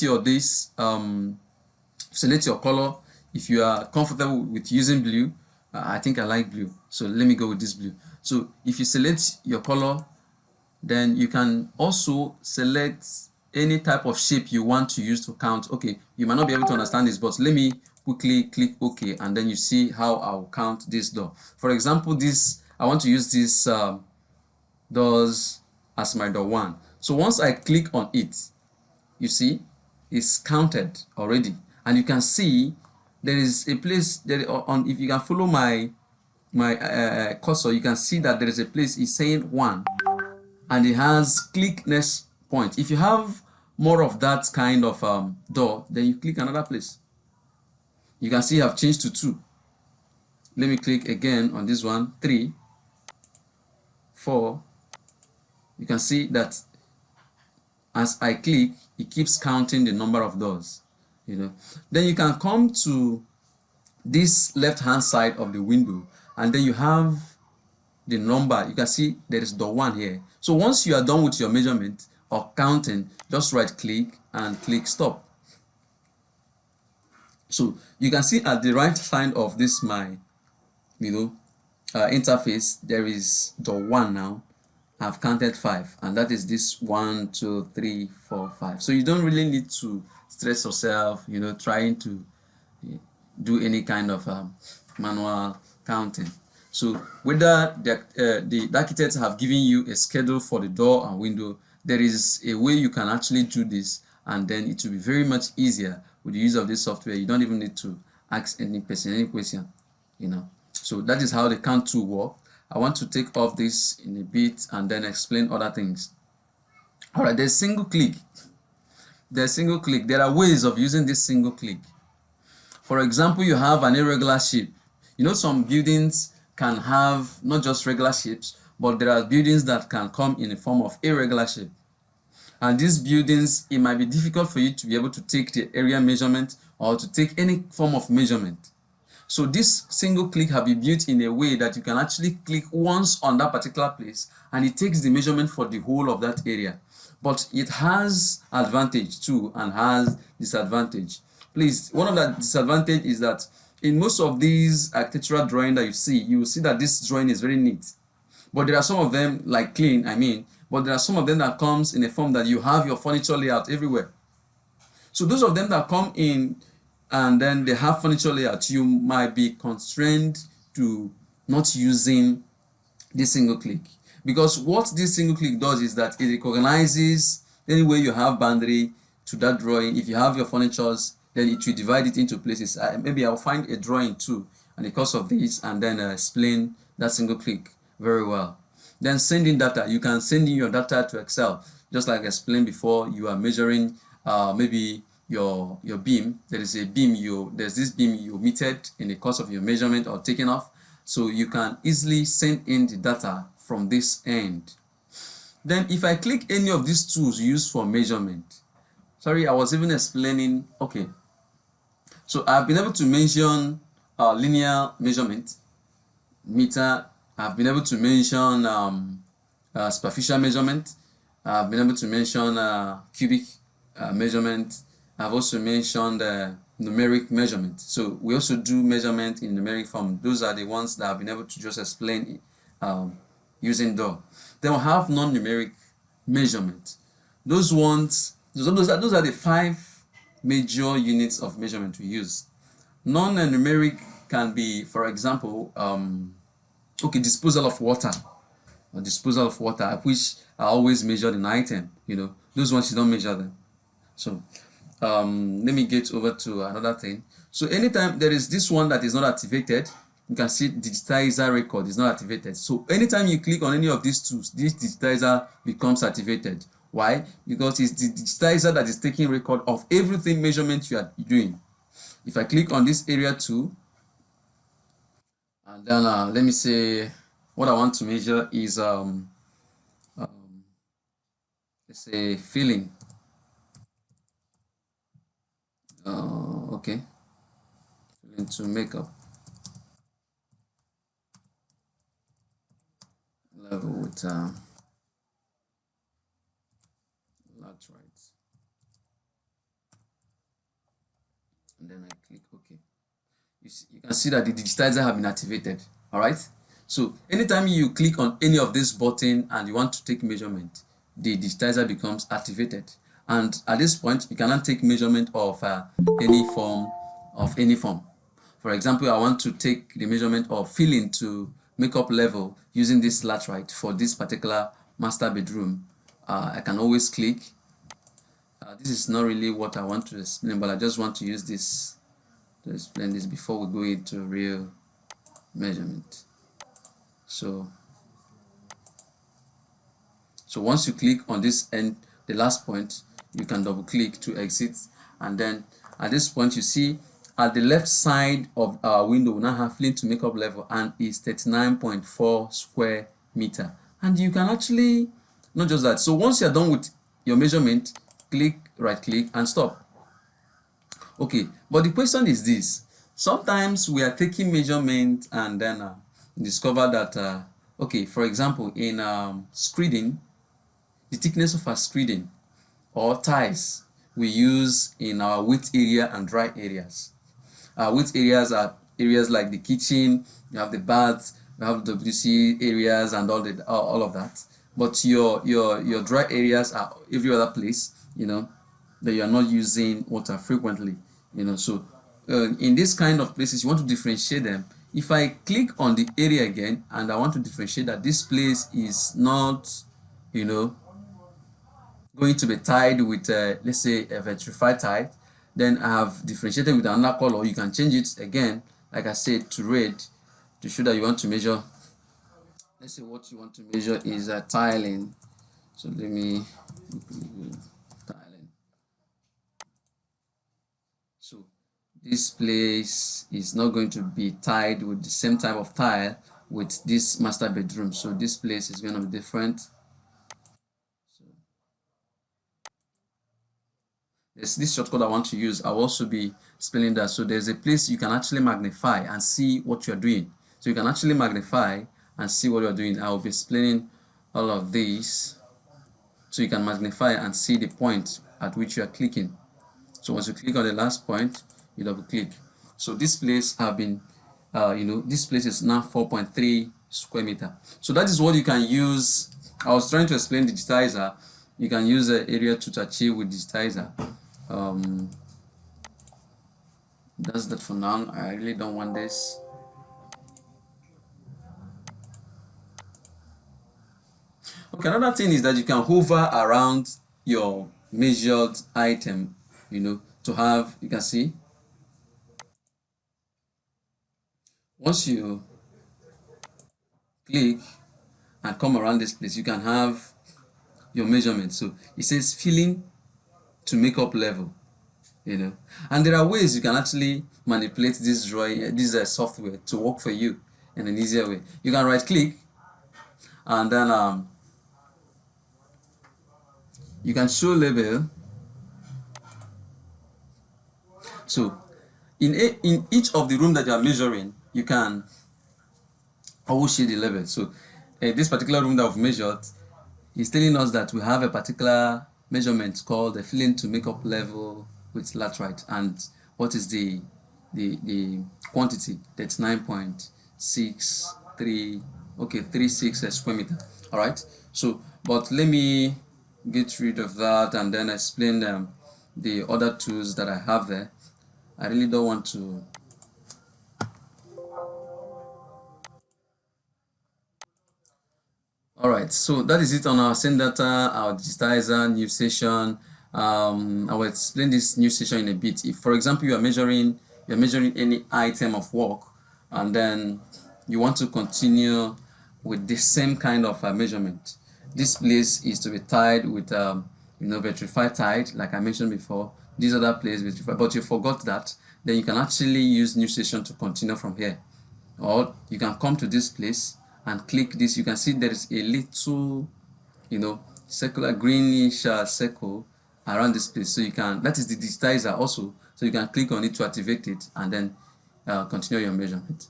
select your color, if you are comfortable with using blue, I think I like blue, so let me go with this blue. So if you select your color, then you can also select any type of shape you want to use to count. Okay, you might not be able to understand this, but let me quickly click OK, and then you see how I'll count this door. For example, I want to use this doors as my door 1. So once I click on it, you see it's counted already, and you can see there is a place there if you can follow my cursor, you can see that there is a place it's saying 1, and it has click next point. If you have more of that kind of door, then you click another place. You can see I've changed to 2. Let me click again on this one, 3, 4. You can see that as I click, it keeps counting the number of doors. Then you can come to this left hand side of the window, and then you have the number. You can see there is door 1 here. So once you are done with your measurement or counting, just right click and click stop. So you can see at the right side of this my interface, there is door 1 now. I've counted 5, and that is this 1, 2, 3, 4, 5. So you don't really need to stress yourself trying to do any kind of manual counting. So whether the architects have given you a schedule for the door and window, there is a way you can actually do this, and then it will be very much easier with the use of this software. You don't even need to ask any person any question. So that is how the count tool works. I want to take off this in a bit and then explain other things. All right, there's single click. There are ways of using this single click. For example, you have an irregular shape. Some buildings can have not just regular shapes, but there are buildings that can come in the form of irregular shape. And these buildings, it might be difficult for you to be able to take the area measurement or to take any form of measurement. So this single click have been built in a way that you can actually click once on that particular place, and it takes the measurement for the whole of that area. But it has advantage too and has disadvantage. Please, one of the disadvantage is that in most of these architectural drawing that you will see that this drawing is very neat. But there are some of them, like clean, but there are some of them that comes in a form that you have your furniture layout everywhere. So those of them that come in and then they have furniture layout, you might be constrained to not using this single click, because what this single click does is that it recognizes any way you have boundary to that drawing. If you have your furnitures, then it will divide it into places. Maybe I'll find a drawing too and the course of this, and then explain that single click very well. Then sending data, you can send in your data to Excel, just like I explained before. You are measuring maybe your beam. There's this beam you omitted in the course of your measurement or taking off, so you can easily send in the data from this end. Then if I click any of these tools used for measurement, sorry, I was even explaining, okay, so I've been able to mention linear measurement, meter. I've been able to mention superficial measurement. I've been able to mention cubic measurement. I've also mentioned numeric measurement. So we also do measurement in numeric form. Those are the ones that I've been able to just explain using door. Then we'll have non-numeric measurement. Those ones, those are the 5 major units of measurement we use. Non-numeric can be, for example, okay, disposal of water, or disposal of water, which are always measured in item. Those ones you don't measure them. So let me get over to another thing. So anytime there is this one that is not activated, you can see digitizer record is not activated. So anytime you click on any of these tools, this digitizer becomes activated. Why? Because it's the digitizer that is taking record of everything measurement you are doing. If I click on this area 2, and then let me say what I want to measure is let's say filling. Okay, filling to makeup level with that's right, and then I click OK. You can see that the digitizer have been activated. All right, so anytime you click on any of this button and you want to take measurement, the digitizer becomes activated, and at this point you cannot take measurement of any form. For example, I want to take the measurement of filling to makeup level using this laterite for this particular master bedroom. I can always click. This is not really what I want to explain, but I just want to use this to explain this before we go into real measurement. So once you click on this end, the last point, you can double click to exit, and then at this point you see at the left side of our window we now have filling to makeup level, and is 39.4 square meter. And you can actually, not just that, so once you're done with your measurement, right click and stop. Okay, but the question is this: sometimes we are taking measurement and then discover that okay, for example, in screeding, the thickness of our screeding or tiles we use in our wet area and dry areas. Wet areas are areas like the kitchen, you have the bath, you have WC areas and all of that. But your dry areas are every other place, that you are not using water frequently. So in this kind of places, you want to differentiate them. If I click on the area again and I want to differentiate that this place is not, going to be tied with let's say a vitrified tile, then I have differentiated with another color. You can change it again, like I said, to red, to show that you want to measure. Let's say what you want to measure is tiling. So let me tiling. So this place is not going to be tied with the same type of tile with this master bedroom. So this place is going to be different. So there's this shortcut I want to use. I'll also be explaining that. So there's a place you can actually magnify and see what you're doing. So you can actually magnify and see what you're doing. I'll be explaining all of these. So you can magnify and see the point at which you are clicking. So once you click on the last point, you double click. So this place have been, this place is now 4.3 square meter. So that is what you can use. I was trying to explain digitizer. You can use area to achieve with digitizer. That's that for now. I really don't want this. Okay, another thing is that you can hover around your measured item, to have, you can see, once you click and come around this place, you can have your measurement. So it says filling to makeup level, and there are ways you can actually manipulate this drawing, this software to work for you in an easier way. You can right click and then you can show label. So in each of the room that you are measuring, you can always see the level. So this particular room that we've measured is telling us that we have a particular measurement called the filling to makeup level with laterite, and what is the quantity? That's 9.63 okay, 36 square meter. All right. So, but let me get rid of that and then explain the other tools that I have there. I really don't want to. All right, so that is it on our send data, our digitizer, new session. I will explain this new session in a bit. If, for example, you're measuring any item of work, and then you want to continue with the same kind of measurement. This place is to be tied with, vitrified tied, like I mentioned before. This other place vitrified, but you forgot that. Then you can actually use new session to continue from here, or you can come to this place and click this. You can see there is a little, circular greenish circle around this place, so you can, that is the digitizer also, so you can click on it to activate it and then continue your measurement.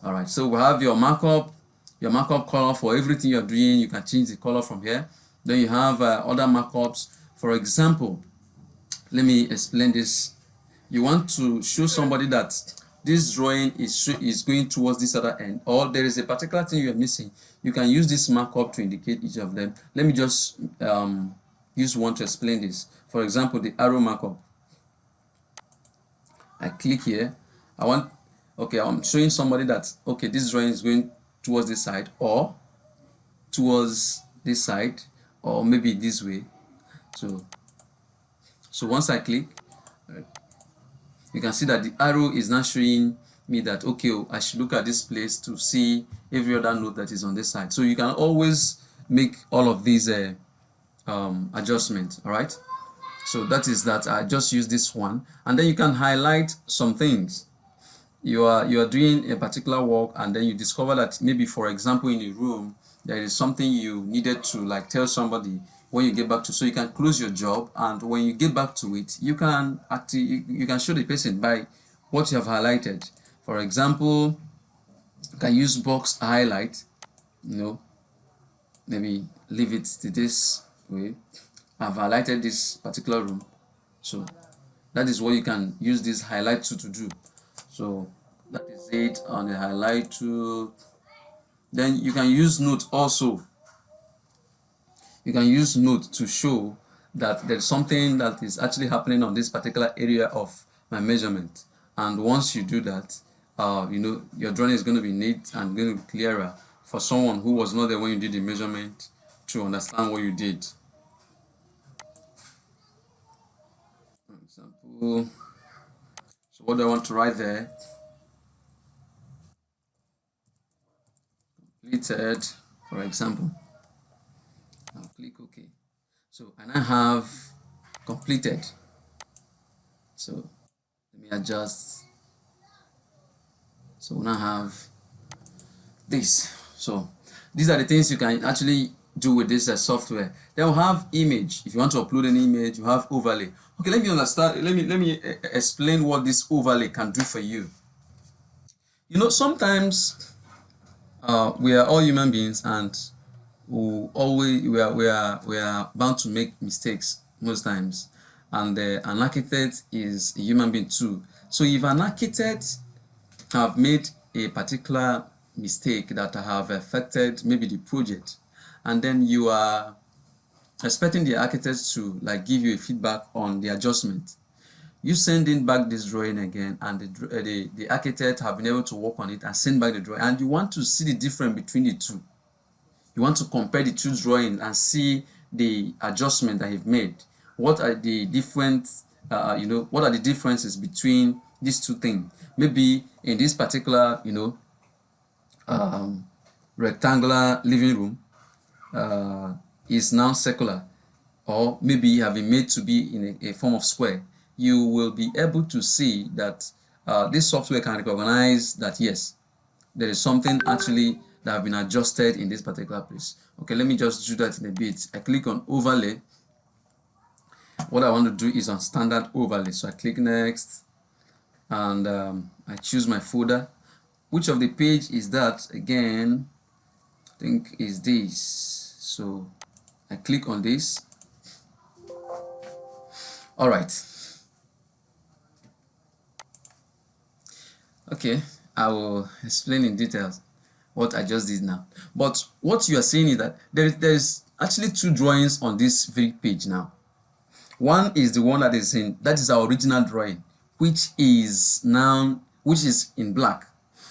All right, so we have your markup color. For everything you're doing, you can change the color from here. Then you have other markups. For example, let me explain this. You want to show somebody that this drawing is going towards this other end, or there is a particular thing you are missing. You can use this markup to indicate each of them. Let me just use one to explain this. For example, the arrow markup. I click here. I'm showing somebody that, okay, this drawing is going towards this side, or towards this side, or maybe this way. So once I click, you can see that the arrow is now showing me that, okay, I should look at this place to see every other node that is on this side. So you can always make all of these adjustments. All right, so that is that. I just use this one, and then you can highlight some things. You are doing a particular work, and then you discover that maybe, for example, in a room there is something you needed to like tell somebody when you get back to, so you can close your job, and when you get back to it, you can actually, you can show the person by what you have highlighted. For example, you can use box highlight, maybe leave it to this way. I've highlighted this particular room, so that is what you can use this highlight tool to do. So that is it on the highlight tool. Then you can use note also. You can use note to show that there's something that is actually happening on this particular area of my measurement. And once you do that, your drawing is going to be neat and going to be clearer for someone who was not there when you did the measurement to understand what you did. For example, so what do I want to write there? Completed, for example. I'll click OK. So and I have completed. So let me adjust. So now I have this. So these are the things you can actually do with this software. Then we'll have image. If you want to upload an image, you have overlay. Okay, let me understand. Let me explain what this overlay can do for you. Sometimes we are all human beings, and we are bound to make mistakes most times, and an architect is a human being too. So if an architect have made a particular mistake that have affected maybe the project, and then you are expecting the architect to like give you a feedback on the adjustment, you send in back this drawing again, and the architect have been able to work on it and send back the drawing, and you want to see the difference between the two. You want to compare the two drawings and see the adjustment that you've made. What are the different, what are the differences between these two things? Maybe in this particular, rectangular living room is now circular, or maybe have been made to be in a form of square. You will be able to see that this software can recognize that yes, there is something actually that have been adjusted in this particular place. Okay, let me just do that in a bit. I click on overlay. What I want to do is on standard overlay. So I click next, and I choose my folder. Which of the page is that again? I think is this. So I click on this. All right. Okay, I will explain in details. what I just did now. But what you are saying is that there's actually two drawings on this very page now. One is the one that is our original drawing, which is in black,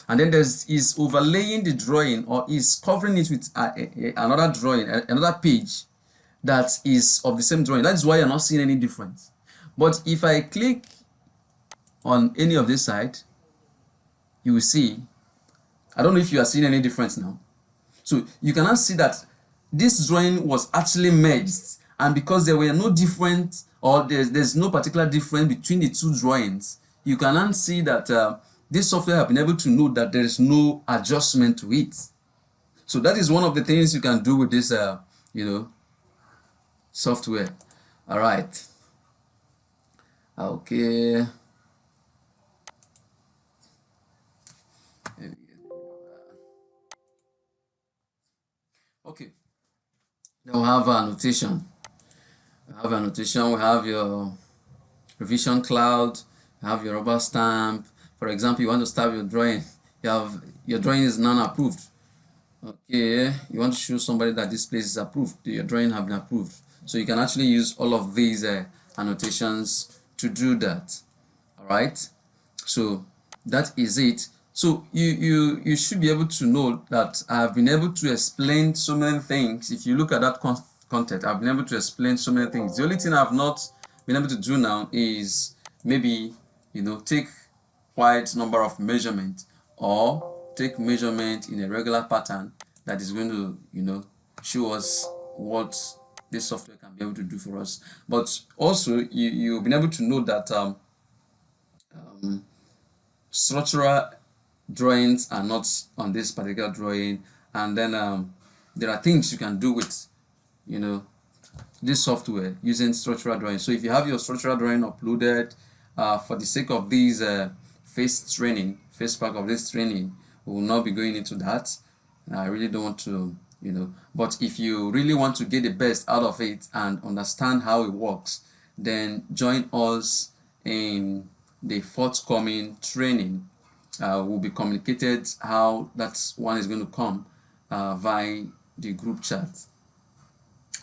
and then is overlaying the drawing, or is covering it with another drawing, another page that is of the same drawing. That is why you're not seeing any difference. But if I click on any of this side, you will see, I don't know if you are seeing any difference now. So you cannot see that this drawing was actually merged, and because there were no different, or there's no particular difference between the two drawings, you cannot see that this software have been able to know that there is no adjustment to it. So that is one of the things you can do with this software. All right. Okay. Okay. Now we have annotation. We have your revision cloud, you have your rubber stamp. For example, you want to start your drawing. You have your drawing is non-approved. Okay, you want to show somebody that this place is approved. Your drawing have been approved. So you can actually use all of these annotations to do that. All right. So that is it. So you should be able to know that I've been able to explain so many things. If you look at that content, I've been able to explain so many things. The only thing I've not been able to do now is maybe take wide number of measurement, or take measurement in a regular pattern that is going to show us what this software can be able to do for us. But also you've been able to know that structural drawings are not on this particular drawing, and then there are things you can do with this software using structural drawing. So if you have your structural drawing uploaded, for the sake of these first part of this training, we will not be going into that. I really don't want to, but if you really want to get the best out of it and understand how it works, then join us in the forthcoming training. Will be communicated how that one is going to come via the group chat.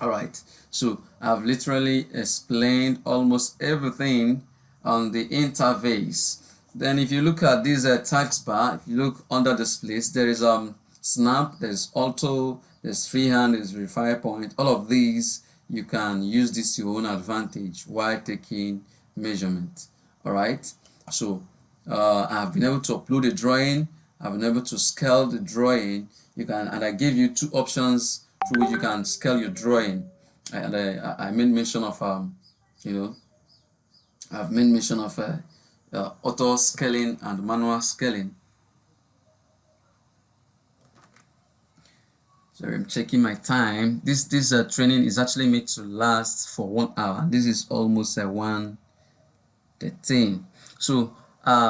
All right, so I've literally explained almost everything on the interface. Then if you look at this task bar, if you look under this place, there is snap, there's auto, there's freehand, there's verify point. All of these, you can use this to your own advantage while taking measurement. All right, so I've been able to upload a drawing, I've been able to scale the drawing. You can, and I gave you two options through which you can scale your drawing. And I made mention of I've made mention of auto scaling and manual scaling. Sorry, I'm checking my time. This training is actually made to last for 1 hour. This is almost 1:13. So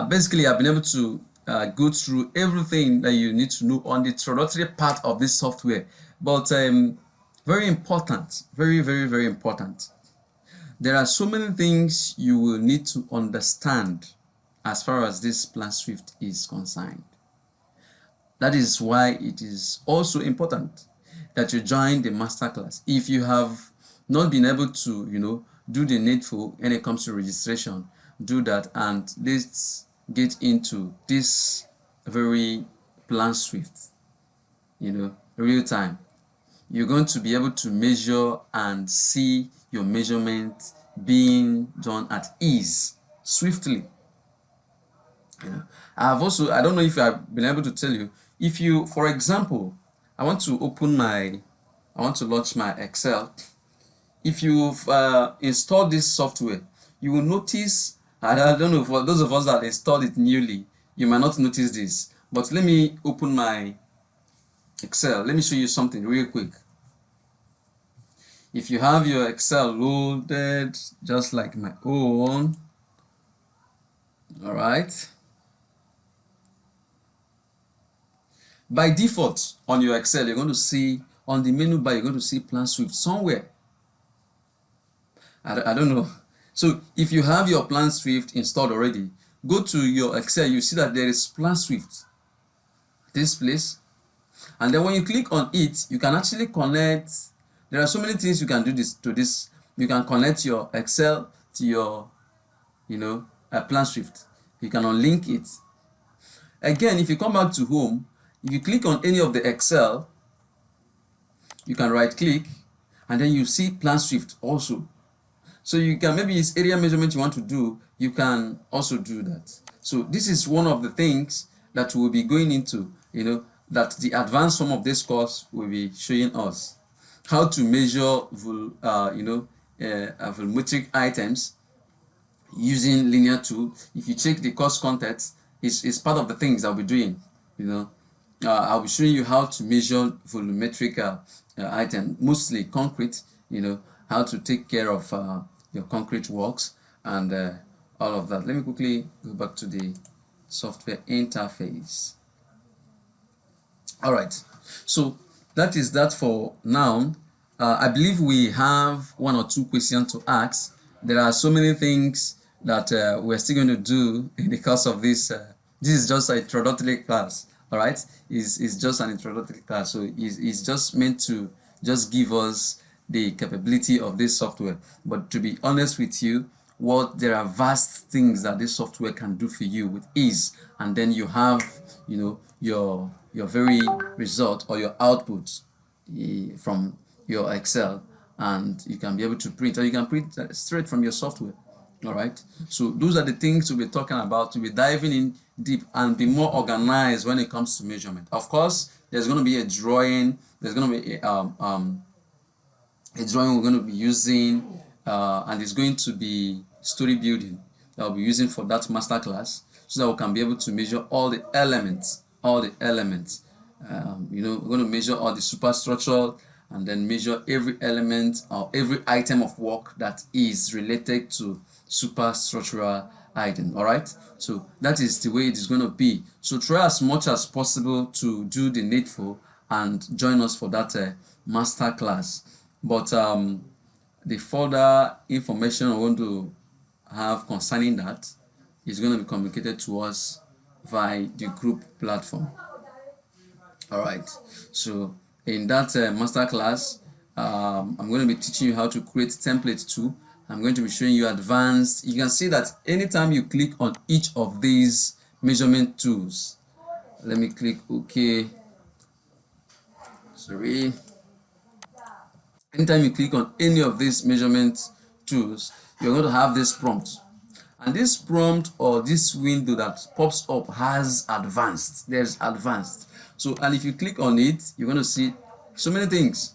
basically, I've been able to go through everything that you need to know on the introductory part of this software. But very important, very, very, very important. There are so many things you will need to understand as far as this Planswift is concerned. That is why it is also important that you join the masterclass. If you have not been able to, do the needful when it comes to registration, do that, and let's get into this very Planswift, real time. You're going to be able to measure and see your measurement being done at ease, swiftly. I don't know if I've been able to tell you, if you, for example, I want to launch my Excel. If you've installed this software, you will notice, I don't know, for those of us that installed it newly, you might not notice this, but let me open my Excel. Let me show you something real quick. If you have your Excel loaded just like my own, all right, by default on your Excel, you're going to see on the menu bar, you're going to see Planswift somewhere. I don't know. So if you have your Planswift installed already, go to your Excel, you see that there is Planswift, this place, And then when you click on it, you can actually connect. There are so many things you can do to this. You can connect your Excel to your, Planswift. You can unlink it. Again, if you come back to home, if you click on any of the Excel, you can right click and then you see Planswift also. So you can, maybe it's area measurement you want to do, you can also do that. So this is one of the things that we'll be going into, that the advanced form of this course will be showing us. How to measure volumetric items using linear tool. If you check the course content, it's part of the things I'll be doing. I'll be showing you how to measure volumetric item, mostly concrete. How to take care of your concrete works and all of that. Let me quickly go back to the software interface. All right, so that is that for now. I believe we have one or two questions to ask. There are so many things that we're still going to do in the course of this. This is just an introductory class, all right? It's just an introductory class, so it's just meant to just give us the capability of this software. But to be honest with you, there are vast things that this software can do for you with ease, and then you have, your very result or your output from your Excel, and you can be able to print, or you can print straight from your software. All right, so those are the things we'll be talking about. To be diving in deep and be more organized when it comes to measurement. Of course, there's going to be a drawing. There's going to be a drawing we're going to be using, and it's going to be story building that we'll be using for that masterclass, so that we can be able to measure all the elements. We're going to measure all the superstructural, and then measure every element or every item of work that is related to superstructural item. All right, so that is the way it is going to be. So try as much as possible to do the needful and join us for that master class. But the further information I want to have concerning that is going to be communicated to us via the group platform. All right, so in that master class, I'm going to be teaching you how to create templates too. I'm going to be showing you advanced. You can see that anytime you click on each of these measurement tools, let me click OK. Sorry. Anytime you click on any of these measurement tools, you're going to have this prompt. And this prompt or this window that pops up has advanced. There's advanced. So, and if you click on it, you're going to see so many things,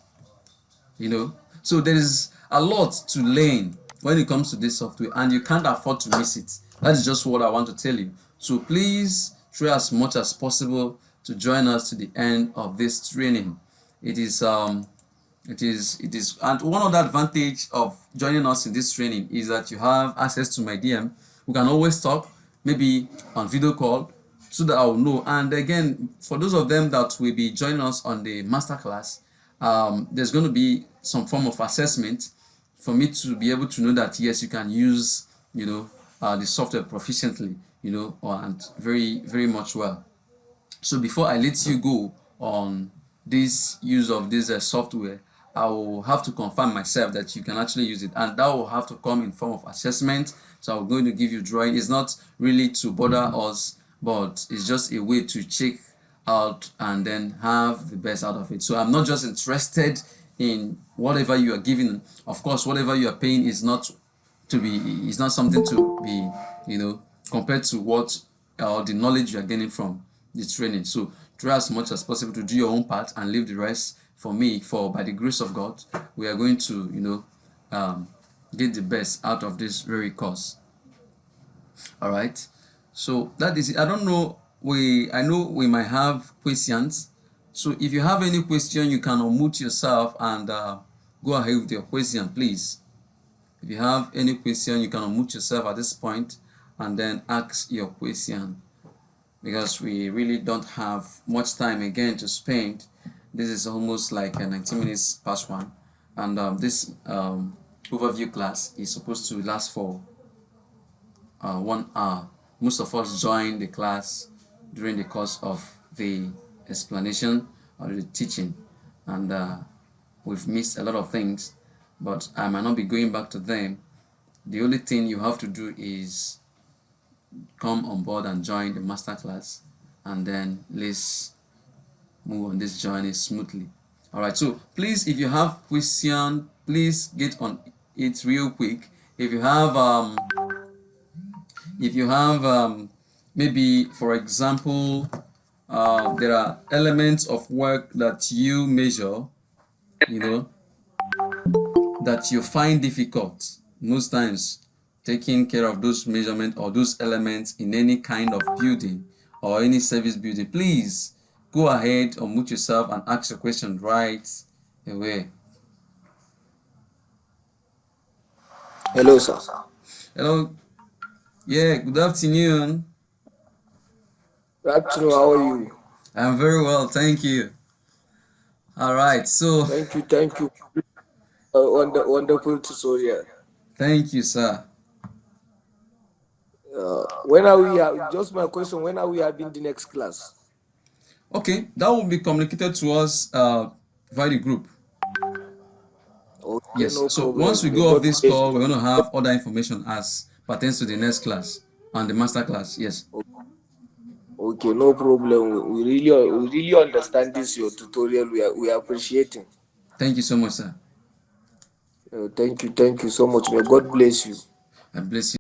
So there is a lot to learn when it comes to this software, and you can't afford to miss it. That is just what I want to tell you. So please try as much as possible to join us to the end of this training. It is, and one other advantage of joining us in this training is that you have access to my DM. We can always talk, maybe on video call, so that I will know. And again, for those of them that will be joining us on the masterclass, there's going to be some form of assessment for me to be able to know that yes, you can use the software proficiently, and very, very much well. So before I let you go on this use of this software, I will have to confirm myself that you can actually use it, and that will have to come in form of assessment. So I'm going to give you drawing. It's not really to bother us, but it's just a way to check out and then have the best out of it. So I'm not just interested in whatever you are giving. Of course, whatever you are paying is not something to be compared to what the knowledge you are gaining from the training. So try as much as possible to do your own part and leave the rest for me. For by the grace of God, we are going to get the best out of this very course. All right, so that is it. I don't know, I know we might have questions. So if you have any question, you can unmute yourself and go ahead with your question, please. If you have any question, you can unmute yourself at this point and then ask your question, because we really don't have much time again to spend. This is almost like 90 minutes past 1, and this overview class is supposed to last for 1 hour. Most of us join the class during the course of the explanation, already teaching, and we've missed a lot of things, but I might not be going back to them. The only thing you have to do is come on board and join the masterclass, and then let's move on this journey smoothly. All right, so please, if you have question, please get on it real quick. If you have maybe, for example, there are elements of work that you measure, you know, that you find difficult most times, taking care of those measurements or those elements in any kind of building or any service building. Please go ahead, unmute yourself and ask your question right away. Hello, sir. Hello. Yeah, good afternoon. Good afternoon. How are you? I'm very well, thank you. All right, so Thank you. Thank you. Wonderful tutorial. thank you, sir. When are we? Just my question. When are we having the next class? Okay, that will be communicated to us via the group. Okay, Yes, no so once we problem. May go off God this bless call, you. we're going to have other information as pertains to the next class and the master class. Yes. Okay, no problem. We really understand this your tutorial. We are appreciating. Thank you so much, sir. Thank you so much. May God bless you. I bless you.